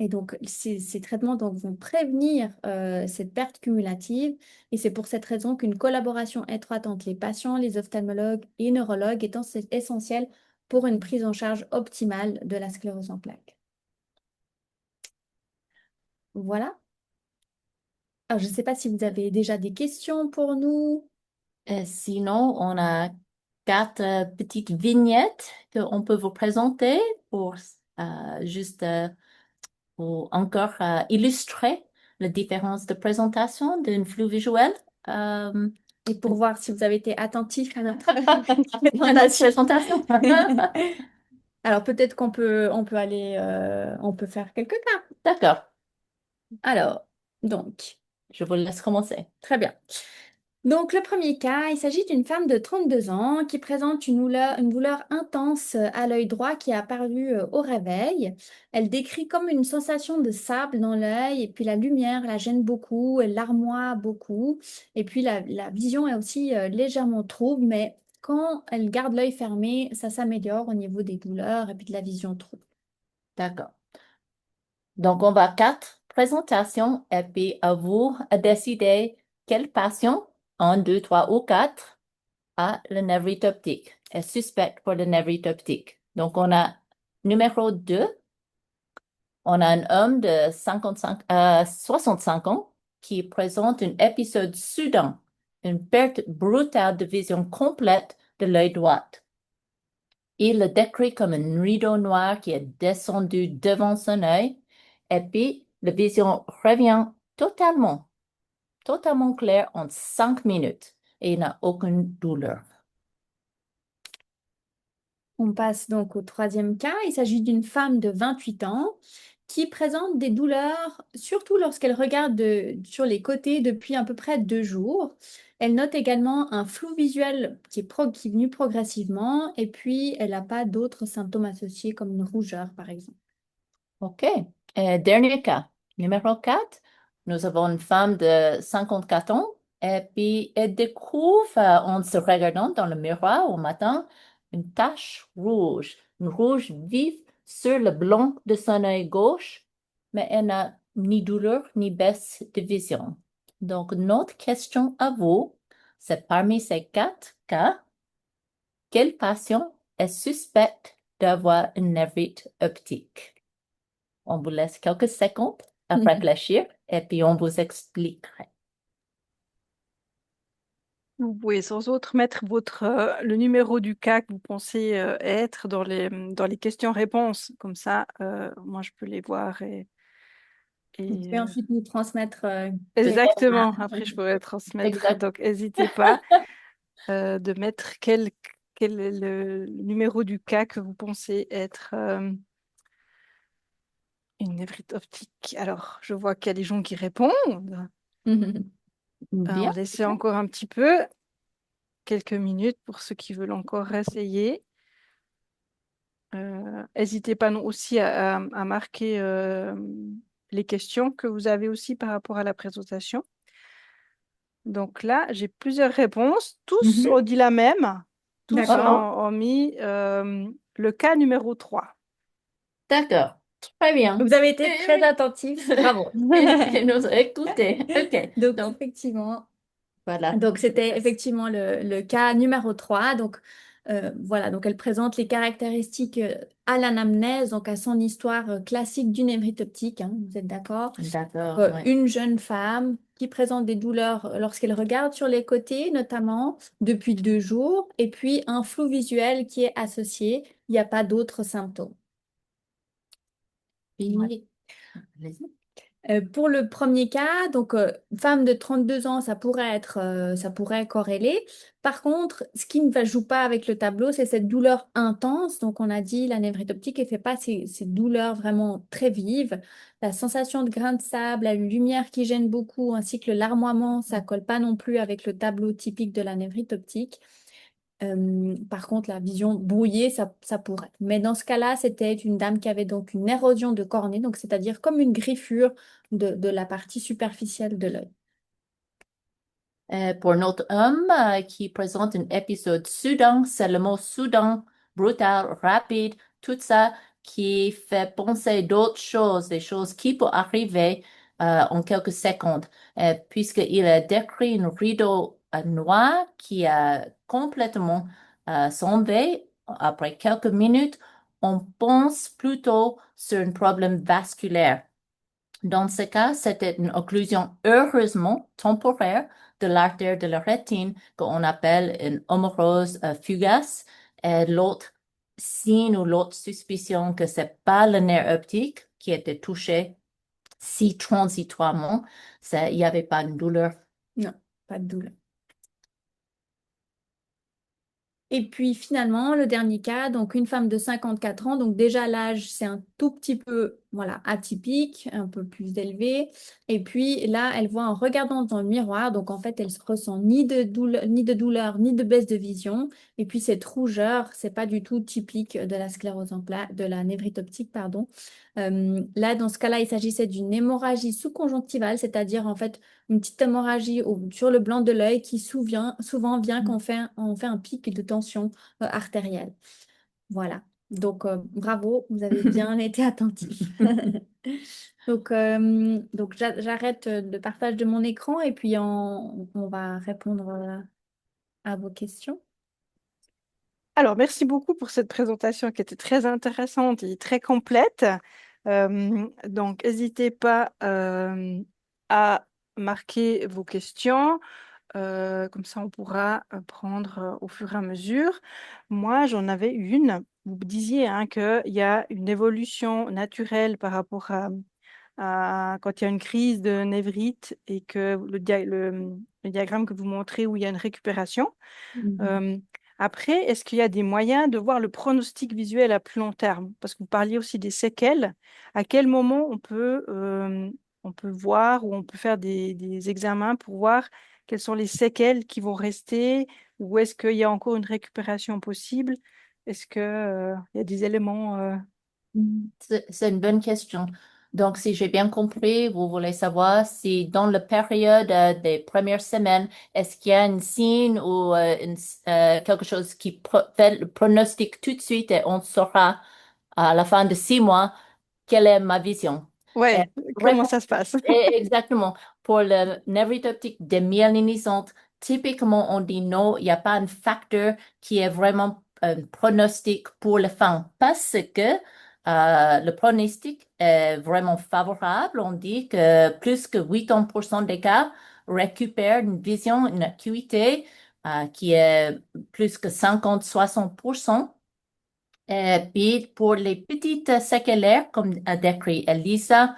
Et donc, ces traitements donc, vont prévenir cette perte cumulative. Et c'est pour cette raison qu'une collaboration étroite entre les patients, les ophtalmologues et neurologues est essentielle pour une prise en charge optimale de la sclérose en plaques. Voilà. Alors, je ne sais pas si vous avez déjà des questions pour nous. Sinon, on a 4 petites vignettes qu'on peut vous présenter pour juste pour encore illustrer la différence de présentation d'une flux visuel. Euh, Et pour voir si vous avez été attentif à notre à notre présentation. Alors, peut-être qu'on peut aller, on peut faire quelques cas. D'accord, Alors, donc, je vous laisse commencer. très bien. Donc, le premier cas, il s'agit d'une femme de 32 ans qui présente une douleur intense à l'œil droit qui est apparue au réveil. Elle décrit comme une sensation de sable dans l'œil et puis la lumière la gêne beaucoup, elle larmoie beaucoup et puis la vision est aussi légèrement trouble, mais quand elle garde l'œil fermé, ça s'améliore au niveau des douleurs et puis de la vision trouble. D'accord. Donc, on va 4 présentations et puis à vous à décider quel patient, 1, 2, 3 ou 4, a le névrite optique, est suspect pour le névrite optique. Donc, on a numéro 2, on a un homme de 65 ans qui présente un épisode soudain, une perte brutale de vision complète de l'œil droit. Il le décrit comme un rideau noir qui est descendu devant son œil, et puis la vision revient totalement claire en 5 minutes et il n'a aucune douleur. On passe donc au troisième cas. Il s'agit d'une femme de 28 ans qui présente des douleurs, surtout lorsqu'elle regarde sur les côtés depuis à peu près 2 jours. Elle note également un flou visuel qui est venu progressivement et puis elle n'a pas d'autres symptômes associés comme une rougeur, par exemple. OK. Dernier cas, numéro 4, nous avons une femme de 54 ans et puis elle découvre en se regardant dans le miroir au matin une tache rouge, une rouge vive sur le blanc de son œil gauche, mais elle n'a ni douleur ni baisse de vision. Donc, notre question à vous, c'est parmi ces 4 cas, quel patient est suspect d'avoir une névrite optique? On vous laisse quelques secondes à réfléchir et puis on vous expliquera. Vous pouvez sans autre mettre le numéro du cas que vous pensez être dans les questions-réponses. Comme ça, moi, je peux les voir Vous et, pouvez ensuite nous transmettre. exactement. Après, je pourrais transmettre. Exact. Donc, n'hésitez pas de mettre quel est le numéro du cas que vous pensez être une névrite optique. Alors, je vois qu'il y a des gens qui répondent. On Bien. va laisser encore un petit peu, quelques minutes pour ceux qui veulent encore essayer. N'hésitez pas non aussi à marquer les questions que vous avez aussi par rapport à la présentation. Donc là, j'ai plusieurs réponses. Tous Mhm. ont dit la même. Tous Oh, D'accord. oh, ont mis le cas numéro 3. d'accord. Très bien. Vous avez été Oui, très oui. attentif. Bravo. Et nous écoutez. OK. Donc, Donc, effectivement. voilà. Donc, c'était effectivement le cas numéro 3. Donc, voilà, donc elle présente les caractéristiques à l'anamnèse, donc à son histoire classique d'une névrite optique, hein, vous êtes d'accord? D'accord, oui. Une jeune femme qui présente des douleurs lorsqu'elle regarde sur les côtés, notamment depuis 2 jours, et puis un flou visuel qui est associé. Il n'y a pas d'autres symptômes. Puis, allez-y. Pour le premier cas, donc femme de 32 ans, ça pourrait corréler. Par contre, ce qui ne joue pas avec le tableau, c'est cette douleur intense. Donc, on a dit la névrite optique, elle fait pas ces douleurs vraiment très vives. La sensation de grain de sable, la lumière qui gêne beaucoup, ainsi que le larmoiement, ça colle pas non plus avec le tableau typique de la névrite optique. Par contre, la vision brouillée, ça pourrait. Mais dans ce cas-là, c'était une dame qui avait donc une érosion de cornée, donc c'est-à-dire comme une griffure de la partie superficielle de l'œil. Pour notre homme qui présente un épisode soudain, c'est le mot soudain, brutal, rapide, tout ça. qui fait penser d'autres choses, des choses qui peuvent arriver en quelques secondes. Puisqu'il a décrit une rideau noir qui a complètement tombé après quelques minutes, on pense plutôt sur un problème vasculaire. Dans ce cas, c'était une occlusion heureusement temporaire de l'artère de la rétine qu'on appelle une hémorragie fugace. Et l'autre signe ou l'autre suspicion que c'est pas le nerf optique qui était touché si transitoirement, il n'y avait pas de douleur. Non, pas de douleur. Et puis finalement, le dernier cas, donc une femme de 54 ans, donc déjà l'âge, c'est un tout petit peu voilà, atypique, un peu plus élevé. Et puis là, elle voit en regardant dans le miroir, donc en fait, elle ne ressent ni de douleur, ni de baisse de vision. Et puis cette rougeur, c'est pas du tout typique de la sclérose en plaques, de la névrite optique, pardon. Là, dans ce cas-là, il s'agissait d'une hémorragie sous-conjonctivale, c'est-à-dire en fait une petite hémorragie sur le blanc de l'œil qui souvent vient quand on fait un pic de tension artérielle. Voilà. Donc, bravo, vous avez bien été attentif. Donc j'arrête le partage de mon écran et puis on va répondre à vos questions. Alors, merci beaucoup pour cette présentation qui était très intéressante et très complète. Donc, n'hésitez pas à marquer vos questions. Comme ça, on pourra prendre au fur et à mesure. Moi, j'en avais une. Vous disiez hein, qu'il y a une évolution naturelle par rapport à quand il y a une crise de névrite et que le diagramme que vous montrez où il y a une récupération. Mhm. Euh, Après, est-ce qu'il y a des moyens de voir le pronostic visuel à plus long terme? Parce que vous parliez aussi des séquelles. À quel moment on peut voir ou on peut faire des examens pour voir quelles sont les séquelles qui vont rester ou est-ce qu'il y a encore une récupération possible? Est-ce que, il y a des éléments... C'est une bonne question. Donc, si j'ai bien compris, vous voulez savoir si dans la période des premières semaines, est-ce qu'il y a un signe ou quelque chose qui fait le pronostic tout de suite et on saura à la fin de 6 mois quelle est ma vision? Et Ouais, comment ça se passe? exactement. Pour le névrite optique démyélinisante, typiquement, on dit non, il n'y a pas un facteur qui est vraiment un pronostic pour le fin parce que le pronostic est vraiment favorable. On dit que plus que 80% des cas récupèrent une vision, une acuité qui est plus que 50-60%. Et puis, pour les petites séquelles, comme a décrit Elisa,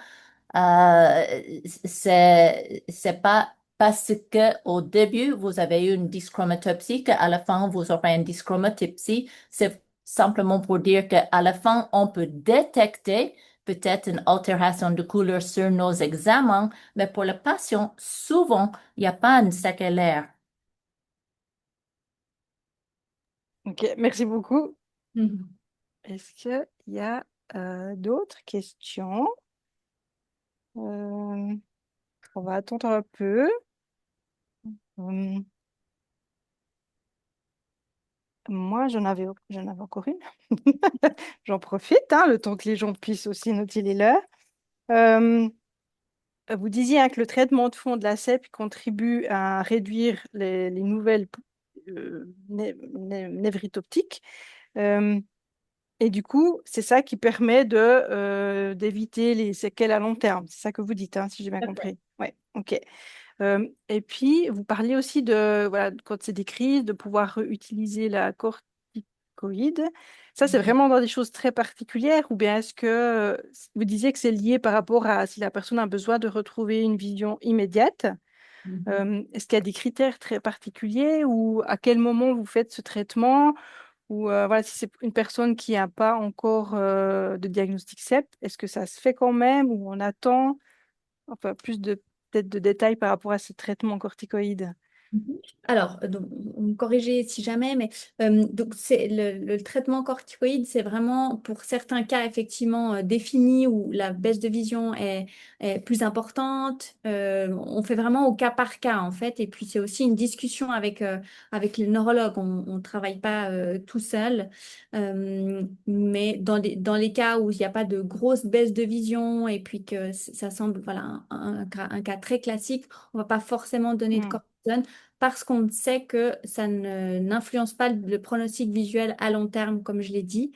c'est pas parce que au début vous avez eu une dyschromatopsie qu'à la fin vous aurez une dyschromatopsie. C'est simplement pour dire qu'à la fin on peut détecter peut-être une altération de couleur sur nos examens, mais pour le patient, souvent il n'y a pas une séquelaire. Ok, merci beaucoup. Mhm. Est-ce qu'il y a d'autres questions? On va attendre un peu. Hum, Moi, j'en avais encore une. J'en profite, hein, le temps que les gens puissent aussi noter les leurs. Euh, Vous disiez hein, que le traitement de fond de la CEP contribue à réduire les nouvelles névrites optiques. Euh, et du coup, c'est ça qui permet d'éviter les séquelles à long terme. C'est ça que vous dites, hein, si j'ai bien compris. Ouais, ok. Et puis, vous parliez aussi de, voilà, quand c'est des crises, de pouvoir utiliser la corticoïde. Ça, c'est vraiment dans des choses très particulières ou bien est-ce que vous disiez que c'est lié par rapport à si la personne a besoin de retrouver une vision immédiate? Mhm. Est-ce qu'il y a des critères très particuliers ou à quel moment vous faites ce traitement? Ou voilà, si c'est une personne qui n'a pas encore de diagnostic CEP, est-ce que ça se fait quand même ou on attend? Enfin, plus de peut-être de détails par rapport à ce traitement corticoïde. Mhm. Alors, donc, vous me corrigez si jamais, mais donc c'est le traitement corticoïde, c'est vraiment pour certains cas effectivement définis où la baisse de vision est plus importante. On fait vraiment au cas par cas en fait, et puis c'est aussi une discussion avec le neurologue. On ne travaille pas tout seul, mais dans les cas où il n'y a pas de grosse baisse de vision et puis que ça semble voilà un cas très classique, on ne va pas forcément donner de Hmm. cortisone parce qu'on sait que ça n'influence pas le pronostic visuel à long terme, comme je l'ai dit.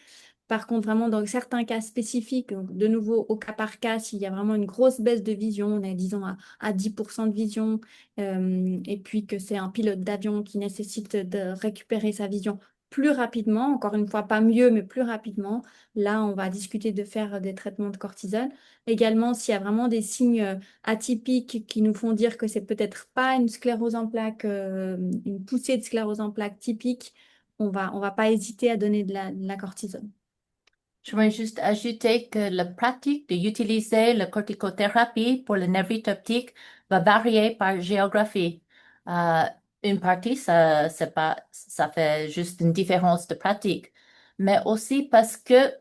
Par contre, vraiment, dans certains cas spécifiques, donc de nouveau au cas par cas, s'il y a vraiment une grosse baisse de vision, on est disons à 10% de vision, et puis que c'est un pilote d'avion qui nécessite de récupérer sa vision plus rapidement, encore une fois, pas mieux, mais plus rapidement, là, on va discuter de faire des traitements de cortisone. Également, s'il y a vraiment des signes atypiques qui nous font dire que c'est peut-être pas une sclérose en plaques, une poussée de sclérose en plaques typique, on va pas hésiter à donner de la cortisone. Je voudrais juste ajouter que la pratique d'utiliser la corticothérapie pour le névrite optique va varier par géographie. Euh, une partie, c'est pas, ça fait juste une différence de pratique, mais aussi parce que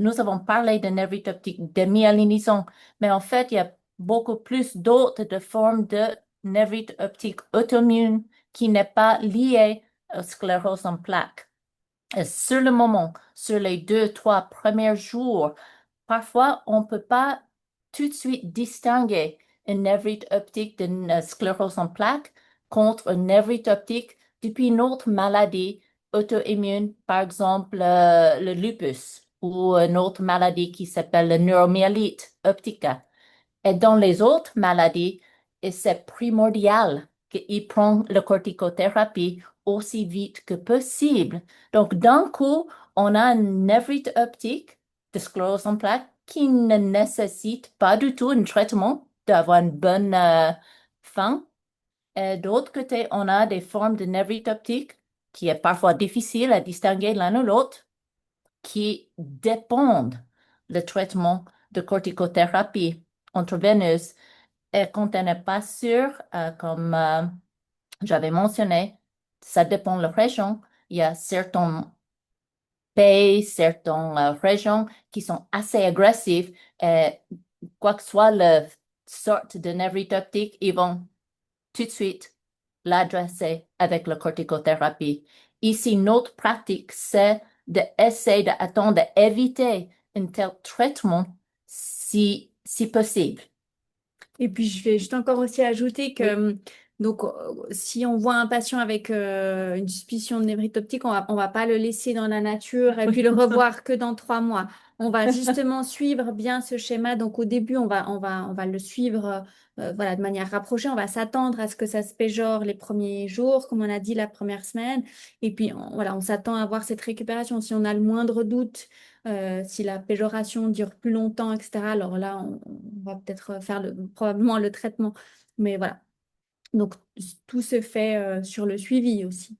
nous avons parlé de névrite optique démyélinisant, mais en fait, il y a beaucoup plus d'autres de formes de névrite optique auto-immune qui n'est pas liée à sclérose en plaques. Sur le moment, sur les 2, 3 premiers jours, parfois, on ne peut pas tout de suite distinguer une névrite optique d'une sclérose en plaques contre une névrite optique depuis une autre maladie auto-immune, par exemple le lupus ou une autre maladie qui s'appelle la neuromyélite optica. Et dans les autres maladies, et c'est primordial qu'il prenne la corticothérapie aussi vite que possible. Donc, d'un coup, on a une névrite optique de sclérose en plaques qui ne nécessite pas du tout un traitement d'avoir une bonne fin. Et d'autre côté, on a des formes de névrite optique qui est parfois difficile à distinguer l'un ou l'autre, qui dépendent le traitement de corticothérapie intraveineuse. Et quand on n'est pas sûr, comme j'avais mentionné, ça dépend de la région. Il y a certains pays, certaines régions qui sont assez agressives. Et quoi que soit la sorte de névrite optique, ils vont tout de suite l'adresser avec la corticothérapie. Ici, notre pratique, c'est d'essayer d'attendre, d'éviter un tel traitement si possible. Et puis, je vais juste encore aussi ajouter que Oui. donc, si on voit un patient avec une suspicion de névrite optique, on va pas le laisser dans la nature et puis le revoir que dans 3 mois. On va justement suivre bien ce schéma. Donc, au début, on va le suivre voilà, de manière rapprochée. On va s'attendre à ce que ça se péjore les premiers jours, comme on a dit la première semaine. Et puis, voilà, on s'attend à voir cette récupération. Si on a le moindre doute, si la péjoration dure plus longtemps, etc., alors là, on va peut-être faire probablement le traitement. Mais voilà. Donc, tout se fait sur le suivi aussi.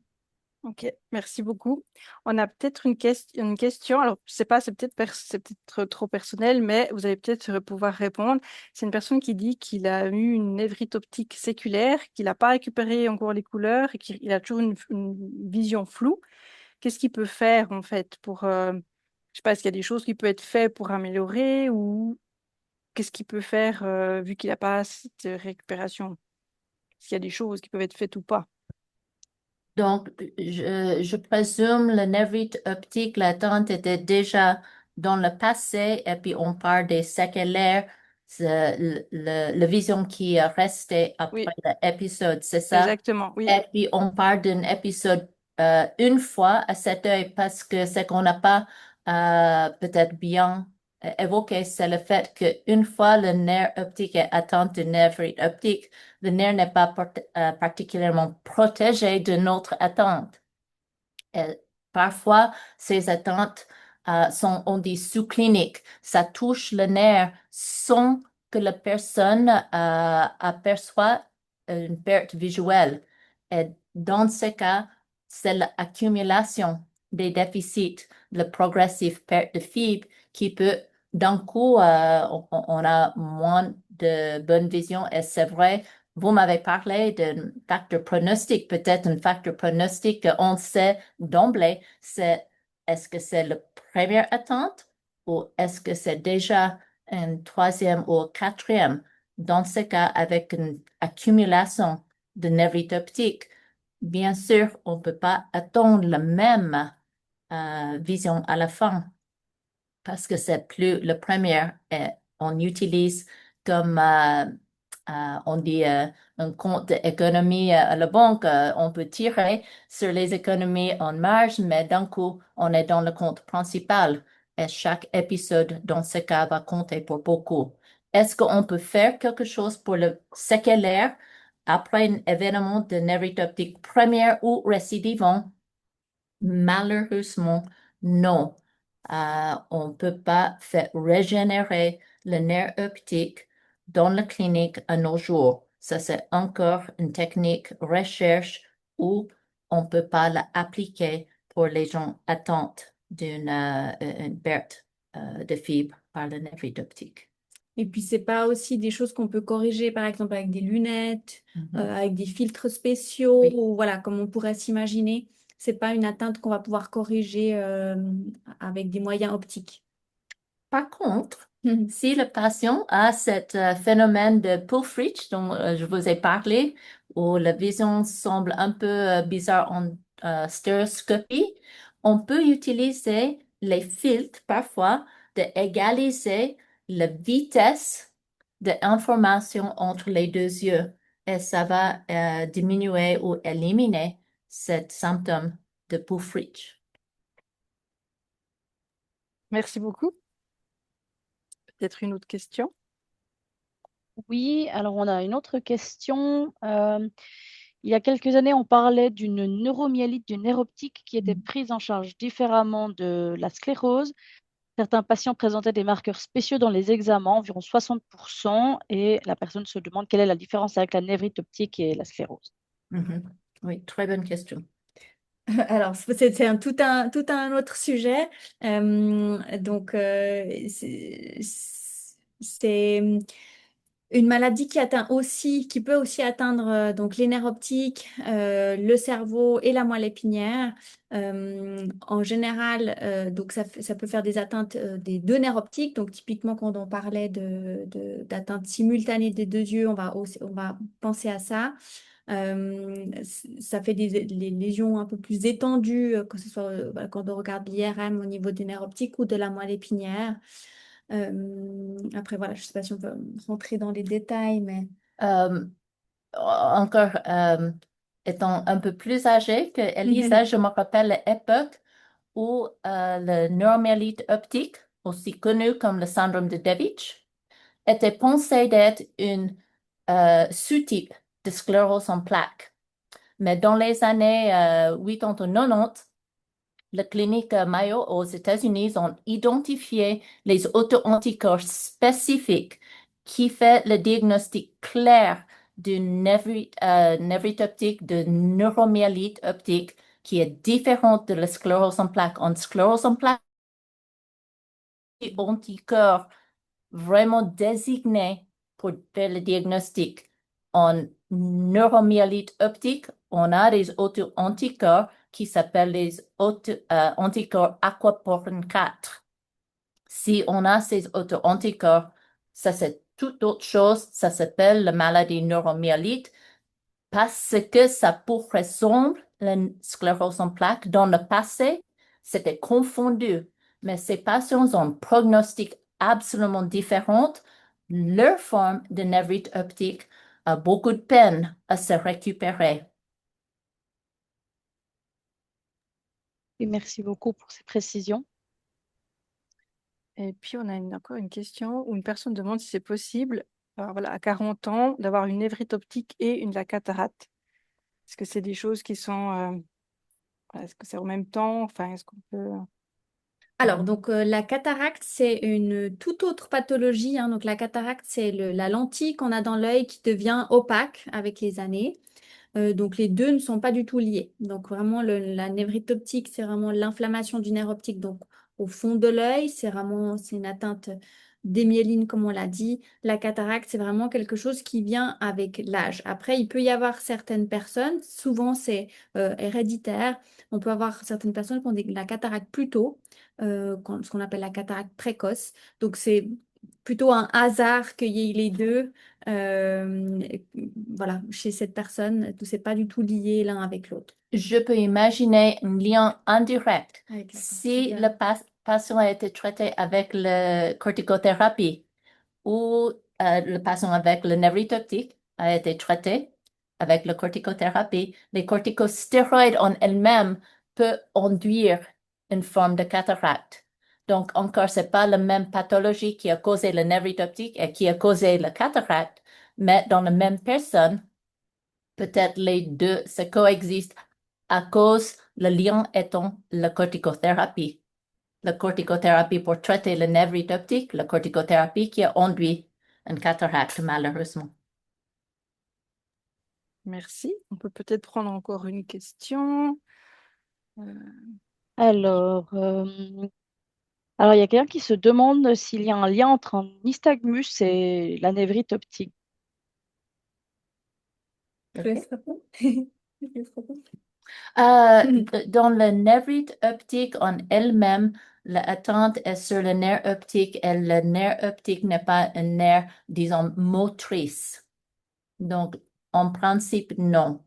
Ok, merci beaucoup. On a peut-être une question. Alors, je sais pas, c'est peut-être trop personnel, mais vous allez peut-être pouvoir répondre. C'est une personne qui dit qu'il a eu une névrite optique séculaire, qu'il n'a pas récupéré encore les couleurs et qu'il a toujours une vision floue. Qu'est-ce qu'il peut faire en fait pour, je sais pas, est-ce qu'il y a des choses qui peuvent être faites pour améliorer ou qu'est-ce qu'il peut faire vu qu'il n'a pas cette récupération? S'il y a des choses qui peuvent être faites ou pas. Donc, je présume le névrite optique latente était déjà dans le passé et puis on parle des séquelaires, c'est la vision qui est restée après Oui, l'épisode, c'est ça? exactement, oui. Et puis on parle d'un épisode une fois à cet œil parce que ce qu'on n'a pas peut-être bien évoqué, c'est le fait qu'une fois le nerf optique est atteint de névrite optique, le nerf n'est pas particulièrement protégé de notre attente. Et parfois, ces attentes on dit sous-cliniques. Ça touche le nerf sans que la personne aperçoit une perte visuelle. Et dans ce cas, c'est l'accumulation des déficits, le progressive perte de fibre qui peut, d'un coup, on a moins de bonne vision. Et c'est vrai, Vous m'avez parlé d'un facteur pronostic, peut-être un facteur pronostic qu'on sait d'emblée, c'est est-ce que c'est la première attente ou est-ce que c'est déjà une troisième ou quatrième? Dans ce cas, avec une accumulation de névrite optique, bien sûr, on ne peut pas attendre la même vision à la fin parce que c'est plus le premier. On utilise comme on dit un compte d'économie à la banque. On peut tirer sur les économies en marge, mais d'un coup, on est dans le compte principal. Et chaque épisode dans ce cas va compter pour beaucoup. Est-ce qu'on peut faire quelque chose pour le séquelaire après un événement de névrite optique première ou récidivant? Malheureusement, non. On ne peut pas faire régénérer le nerf optique dans la clinique à nos jours. Ça, c'est encore une technique recherche où on ne peut pas l'appliquer pour les gens atteints d'une une perte de fibre par le nerf optique. Et puis, c'est pas aussi des choses qu'on peut corriger, par exemple, avec des lunettes, avec des filtres spéciaux, Oui. ou voilà, comme on pourrait s'imaginer. C'est pas une atteinte qu'on va pouvoir corriger avec des moyens optiques. Par contre, si le patient a ce phénomène de Pulfrich dont je vous ai parlé, où la vision semble un peu bizarre en stéréoscopie, on peut utiliser les filtres parfois d'égaliser la vitesse d'information entre les deux yeux et ça va diminuer ou éliminer ce symptôme de Pulfrich. Merci beaucoup. Peut-être une autre question? Oui, alors on a une autre question. Il y a quelques années, on parlait d'une neuromyélite du nerf optique qui était prise en charge différemment de la sclérose. Certains patients présentaient des marqueurs spéciaux dans les examens, environ 60%, et la personne se demande quelle est la différence avec la névrite optique et la sclérose. Oui, très bonne question. Alors, c'est tout un autre sujet. Donc, c'est une maladie qui peut aussi atteindre donc les nerfs optiques, le cerveau et la moelle épinière. En général, donc ça peut faire des atteintes des deux nerfs optiques. Donc, typiquement, quand on parlait d'atteinte simultanée des deux yeux, on va penser à ça. Ça fait les lésions un peu plus étendues, que ce soit voilà, quand on regarde l'IRM au niveau des nerfs optiques ou de la moelle épinière. Après, voilà, je ne sais pas si on peut rentrer dans les détails, mais... Encore étant un peu plus âgée que Elisa, je me rappelle l'époque où le neuromyélite optique, aussi connu comme le syndrome de Devich, était pensé d'être une sous-type de sclérose en plaques. Mais dans les années 80 ou 90, la clinique Mayo aux États-Unis ont identifié les auto-anticorps spécifiques qui fait le diagnostic clair d'une névrite optique, de neuromyélite optique qui est différente de la sclérose en plaques. En sclérose en plaques, anticorps vraiment désignés pour faire le diagnostic. En neuromyélite optique, on a des auto-anticorps qui s'appellent les anticorps aquaporin 4. Si on a ces auto-anticorps, ça c'est toute autre chose, ça s'appelle la maladie neuromyélite parce que ça pourrait ressembler à la sclérose en plaques. Dans le passé, c'était confondu, mais ces patients ont un prognostic absolument différent. Leur forme de névrite optique a beaucoup de peine à se récupérer. Et merci beaucoup pour ces précisions. Et puis, on a encore une question où une personne demande si c'est possible, alors voilà, à 40 ans, d'avoir une névrite optique et une la cataracte. Est-ce que c'est des choses qui sont... est-ce que c'est en même temps? Enfin, est-ce qu'on peut... Alors, donc la cataracte, c'est une toute autre pathologie, hein. Donc, la cataracte, c'est la lentille qu'on a dans l'œil qui devient opaque avec les années. Donc, les deux ne sont pas du tout liés. Donc, vraiment, la névrite optique, c'est vraiment l'inflammation du nerf optique. Donc, au fond de l'œil, c'est une atteinte des myélines, comme on l'a dit. La cataracte, c'est vraiment quelque chose qui vient avec l'âge. Après, il peut y avoir certaines personnes, souvent c'est héréditaire, on peut avoir certaines personnes qui ont la cataracte plus tôt, ce qu'on appelle la cataracte précoce. Donc, c'est plutôt un hasard qu'il y ait les deux. Voilà, chez cette personne, c'est pas du tout lié l'un avec l'autre. Je peux imaginer un lien indirect. Avec la Si cortisone. le patient a été traité avec la corticothérapie ou le patient avec le névrite optique a été traité avec la corticothérapie, les corticostéroïdes en elles-mêmes peuvent induire une forme de cataracte. Donc, encore, c'est pas la même pathologie qui a causé le névrite optique et qui a causé la cataracte, mais dans la même personne, peut-être les deux se coexistent à cause le lien étant la corticothérapie. La corticothérapie pour traiter le névrite optique, la corticothérapie qui a induit une cataracte, malheureusement. Merci. On peut peut-être prendre encore une question. Euh, Alors, il y a quelqu'un qui se demande s'il y a un lien entre un nystagmus et la névrite optique. Je laisse répondre. Je laisse répondre. Dans le névrite optique en elle-même, l'attente est sur le nerf optique et le nerf optique n'est pas un nerf, disons, motrice. Donc, en principe, non.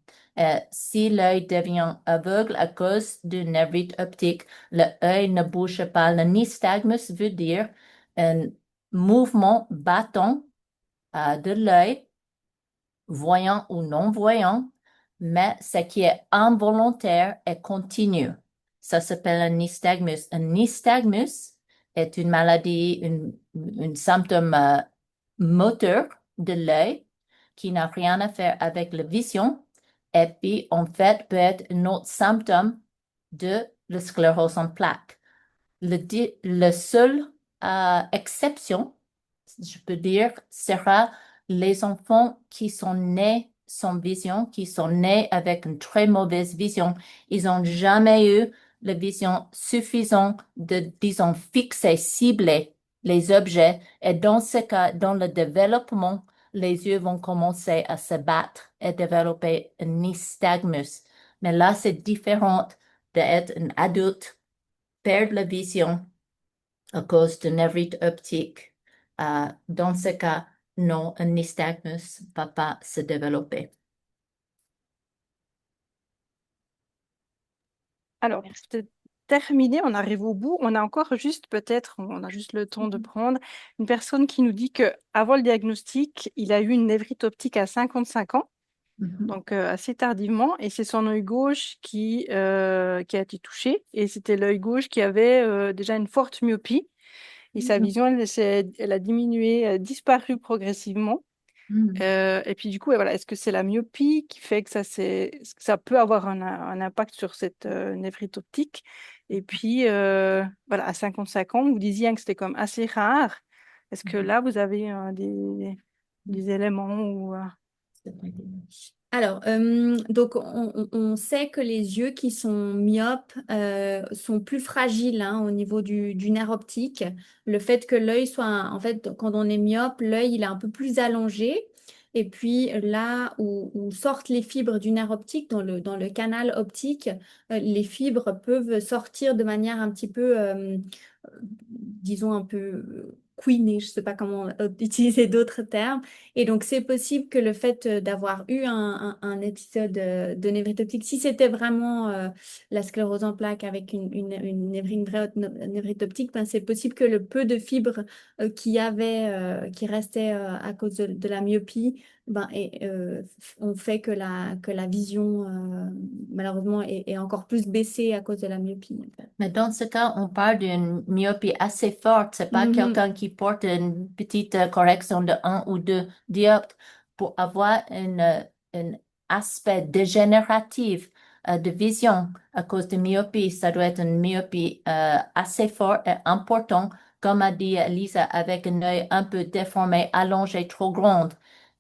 Si l'œil devient aveugle à cause du névrite optique, l'œil ne bouge pas. Le nystagmus veut dire un mouvement battant de l'œil, voyant ou non-voyant, mais ce qui est involontaire et continu. Ça s'appelle un nystagmus. Un nystagmus est une maladie, un symptôme moteur de l'œil qui n'a rien à faire avec la vision. Et puis, en fait, peut être un autre symptôme de la sclérose en plaques. Le seul exception, je peux dire, sera les enfants qui sont nés sans vision, qui sont nés avec une très mauvaise vision. Ils n'ont jamais eu la vision suffisante de, disons, fixer, cibler les objets. Et dans ce cas, dans le développement, les yeux vont commencer à se battre et développer un nystagmus. Mais là, c'est différent d'être un adulte, perdre la vision à cause de névrite optique. Dans ce cas, non, un nystagmus ne va pas se développer. Alors, pour Merci. terminer, on arrive au bout. On a encore juste, peut-être, on a juste le temps de prendre une personne qui nous dit que avant le diagnostic, il a eu une névrite optique à 55 ans, donc assez tardivement, et c'est son œil gauche qui a été touché, et c'était l'œil gauche qui avait déjà une forte myopie, et sa vision, elle a diminué, disparu progressivement. Et puis du coup, voilà, est-ce que c'est la myopie qui fait que est-ce que ça peut avoir un impact sur cette névrite optique? Et puis, voilà, à 55 ans, vous disiez que c'était comme assez rare. Est-ce que là, vous avez des éléments ou Alors, donc on sait que les yeux qui sont myopes sont plus fragiles hein, au niveau du nerf optique. Le fait que l'œil soit, en fait, quand on est myope, l'œil il est un peu plus allongé. Et puis là où sortent les fibres du nerf optique, dans le canal optique, les fibres peuvent sortir de manière un petit peu, disons, un peu queenée, je ne sais pas comment utiliser d'autres termes. Et donc, c'est possible que le fait d'avoir eu un épisode de névrite optique, si c'était vraiment la sclérose en plaques avec une névrite optique, ben, c'est possible que le peu de fibres qui restaient à cause de la myopie, ben, ont fait que la vision, malheureusement, est encore plus baissée à cause de la myopie. En fait. Mais dans ce cas, on parle d'une myopie assez forte. C'est pas Mhm. quelqu'un qui porte une petite correction de 1 ou 2 dioptres pour avoir un aspect dégénératif de vision à cause de myopie. Ça doit être une myopie assez forte et importante, comme a dit Lisa, avec un œil un peu déformé, allongé, trop grand.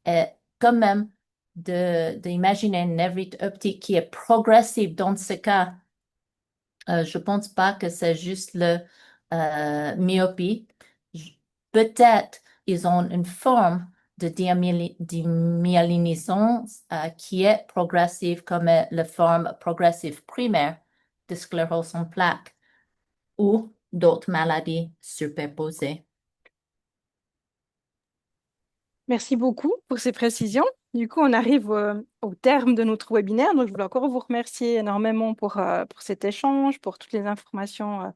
Et quand même, d'imaginer une névrite optique qui est progressive dans ce cas, je pense pas que c'est juste le myopie. peut-être ils ont une forme de démyélinisation qui est progressive comme la forme progressive primaire de sclérose en plaques ou d'autres maladies superposées. Merci beaucoup pour ces précisions. Du coup, on arrive au terme de notre webinaire. Donc, je voulais encore vous remercier énormément pour cet échange, pour toutes les informations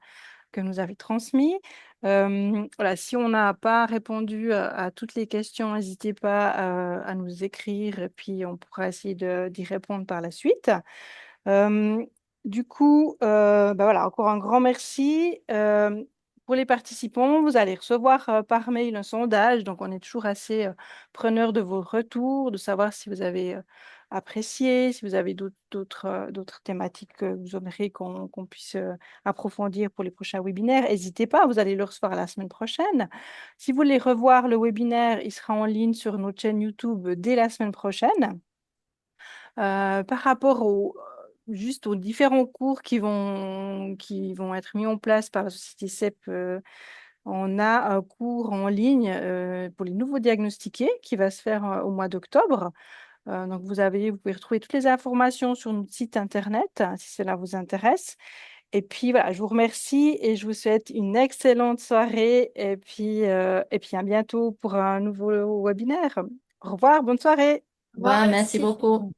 que nous avez transmises. Voilà, si on n'a pas répondu à toutes les questions, n'hésitez pas à nous écrire et puis on pourra essayer d'y répondre par la suite. Euh, du coup, bah voilà, encore un grand merci. Pour les participants, vous allez recevoir par mail un sondage. Donc, on est toujours assez preneur de vos retours, de savoir si vous avez apprécié, si vous avez d'autres thématiques que vous aimeriez qu'on puisse approfondir pour les prochains webinaires. N'hésitez pas, vous allez le recevoir la semaine prochaine. Si vous voulez revoir le webinaire, il sera en ligne sur notre chaîne YouTube dès la semaine prochaine. Par rapport juste aux différents cours qui vont être mis en place par la société CEP, on a un cours en ligne pour les nouveaux diagnostiqués qui va se faire au mois d'octobre. Donc, vous pouvez retrouver toutes les informations sur notre site internet si cela vous intéresse. Et puis, voilà, je vous remercie et je vous souhaite une excellente soirée. Et puis à bientôt pour un nouveau webinaire. Au revoir, bonne soirée. Au revoir, Ouais, merci merci. beaucoup.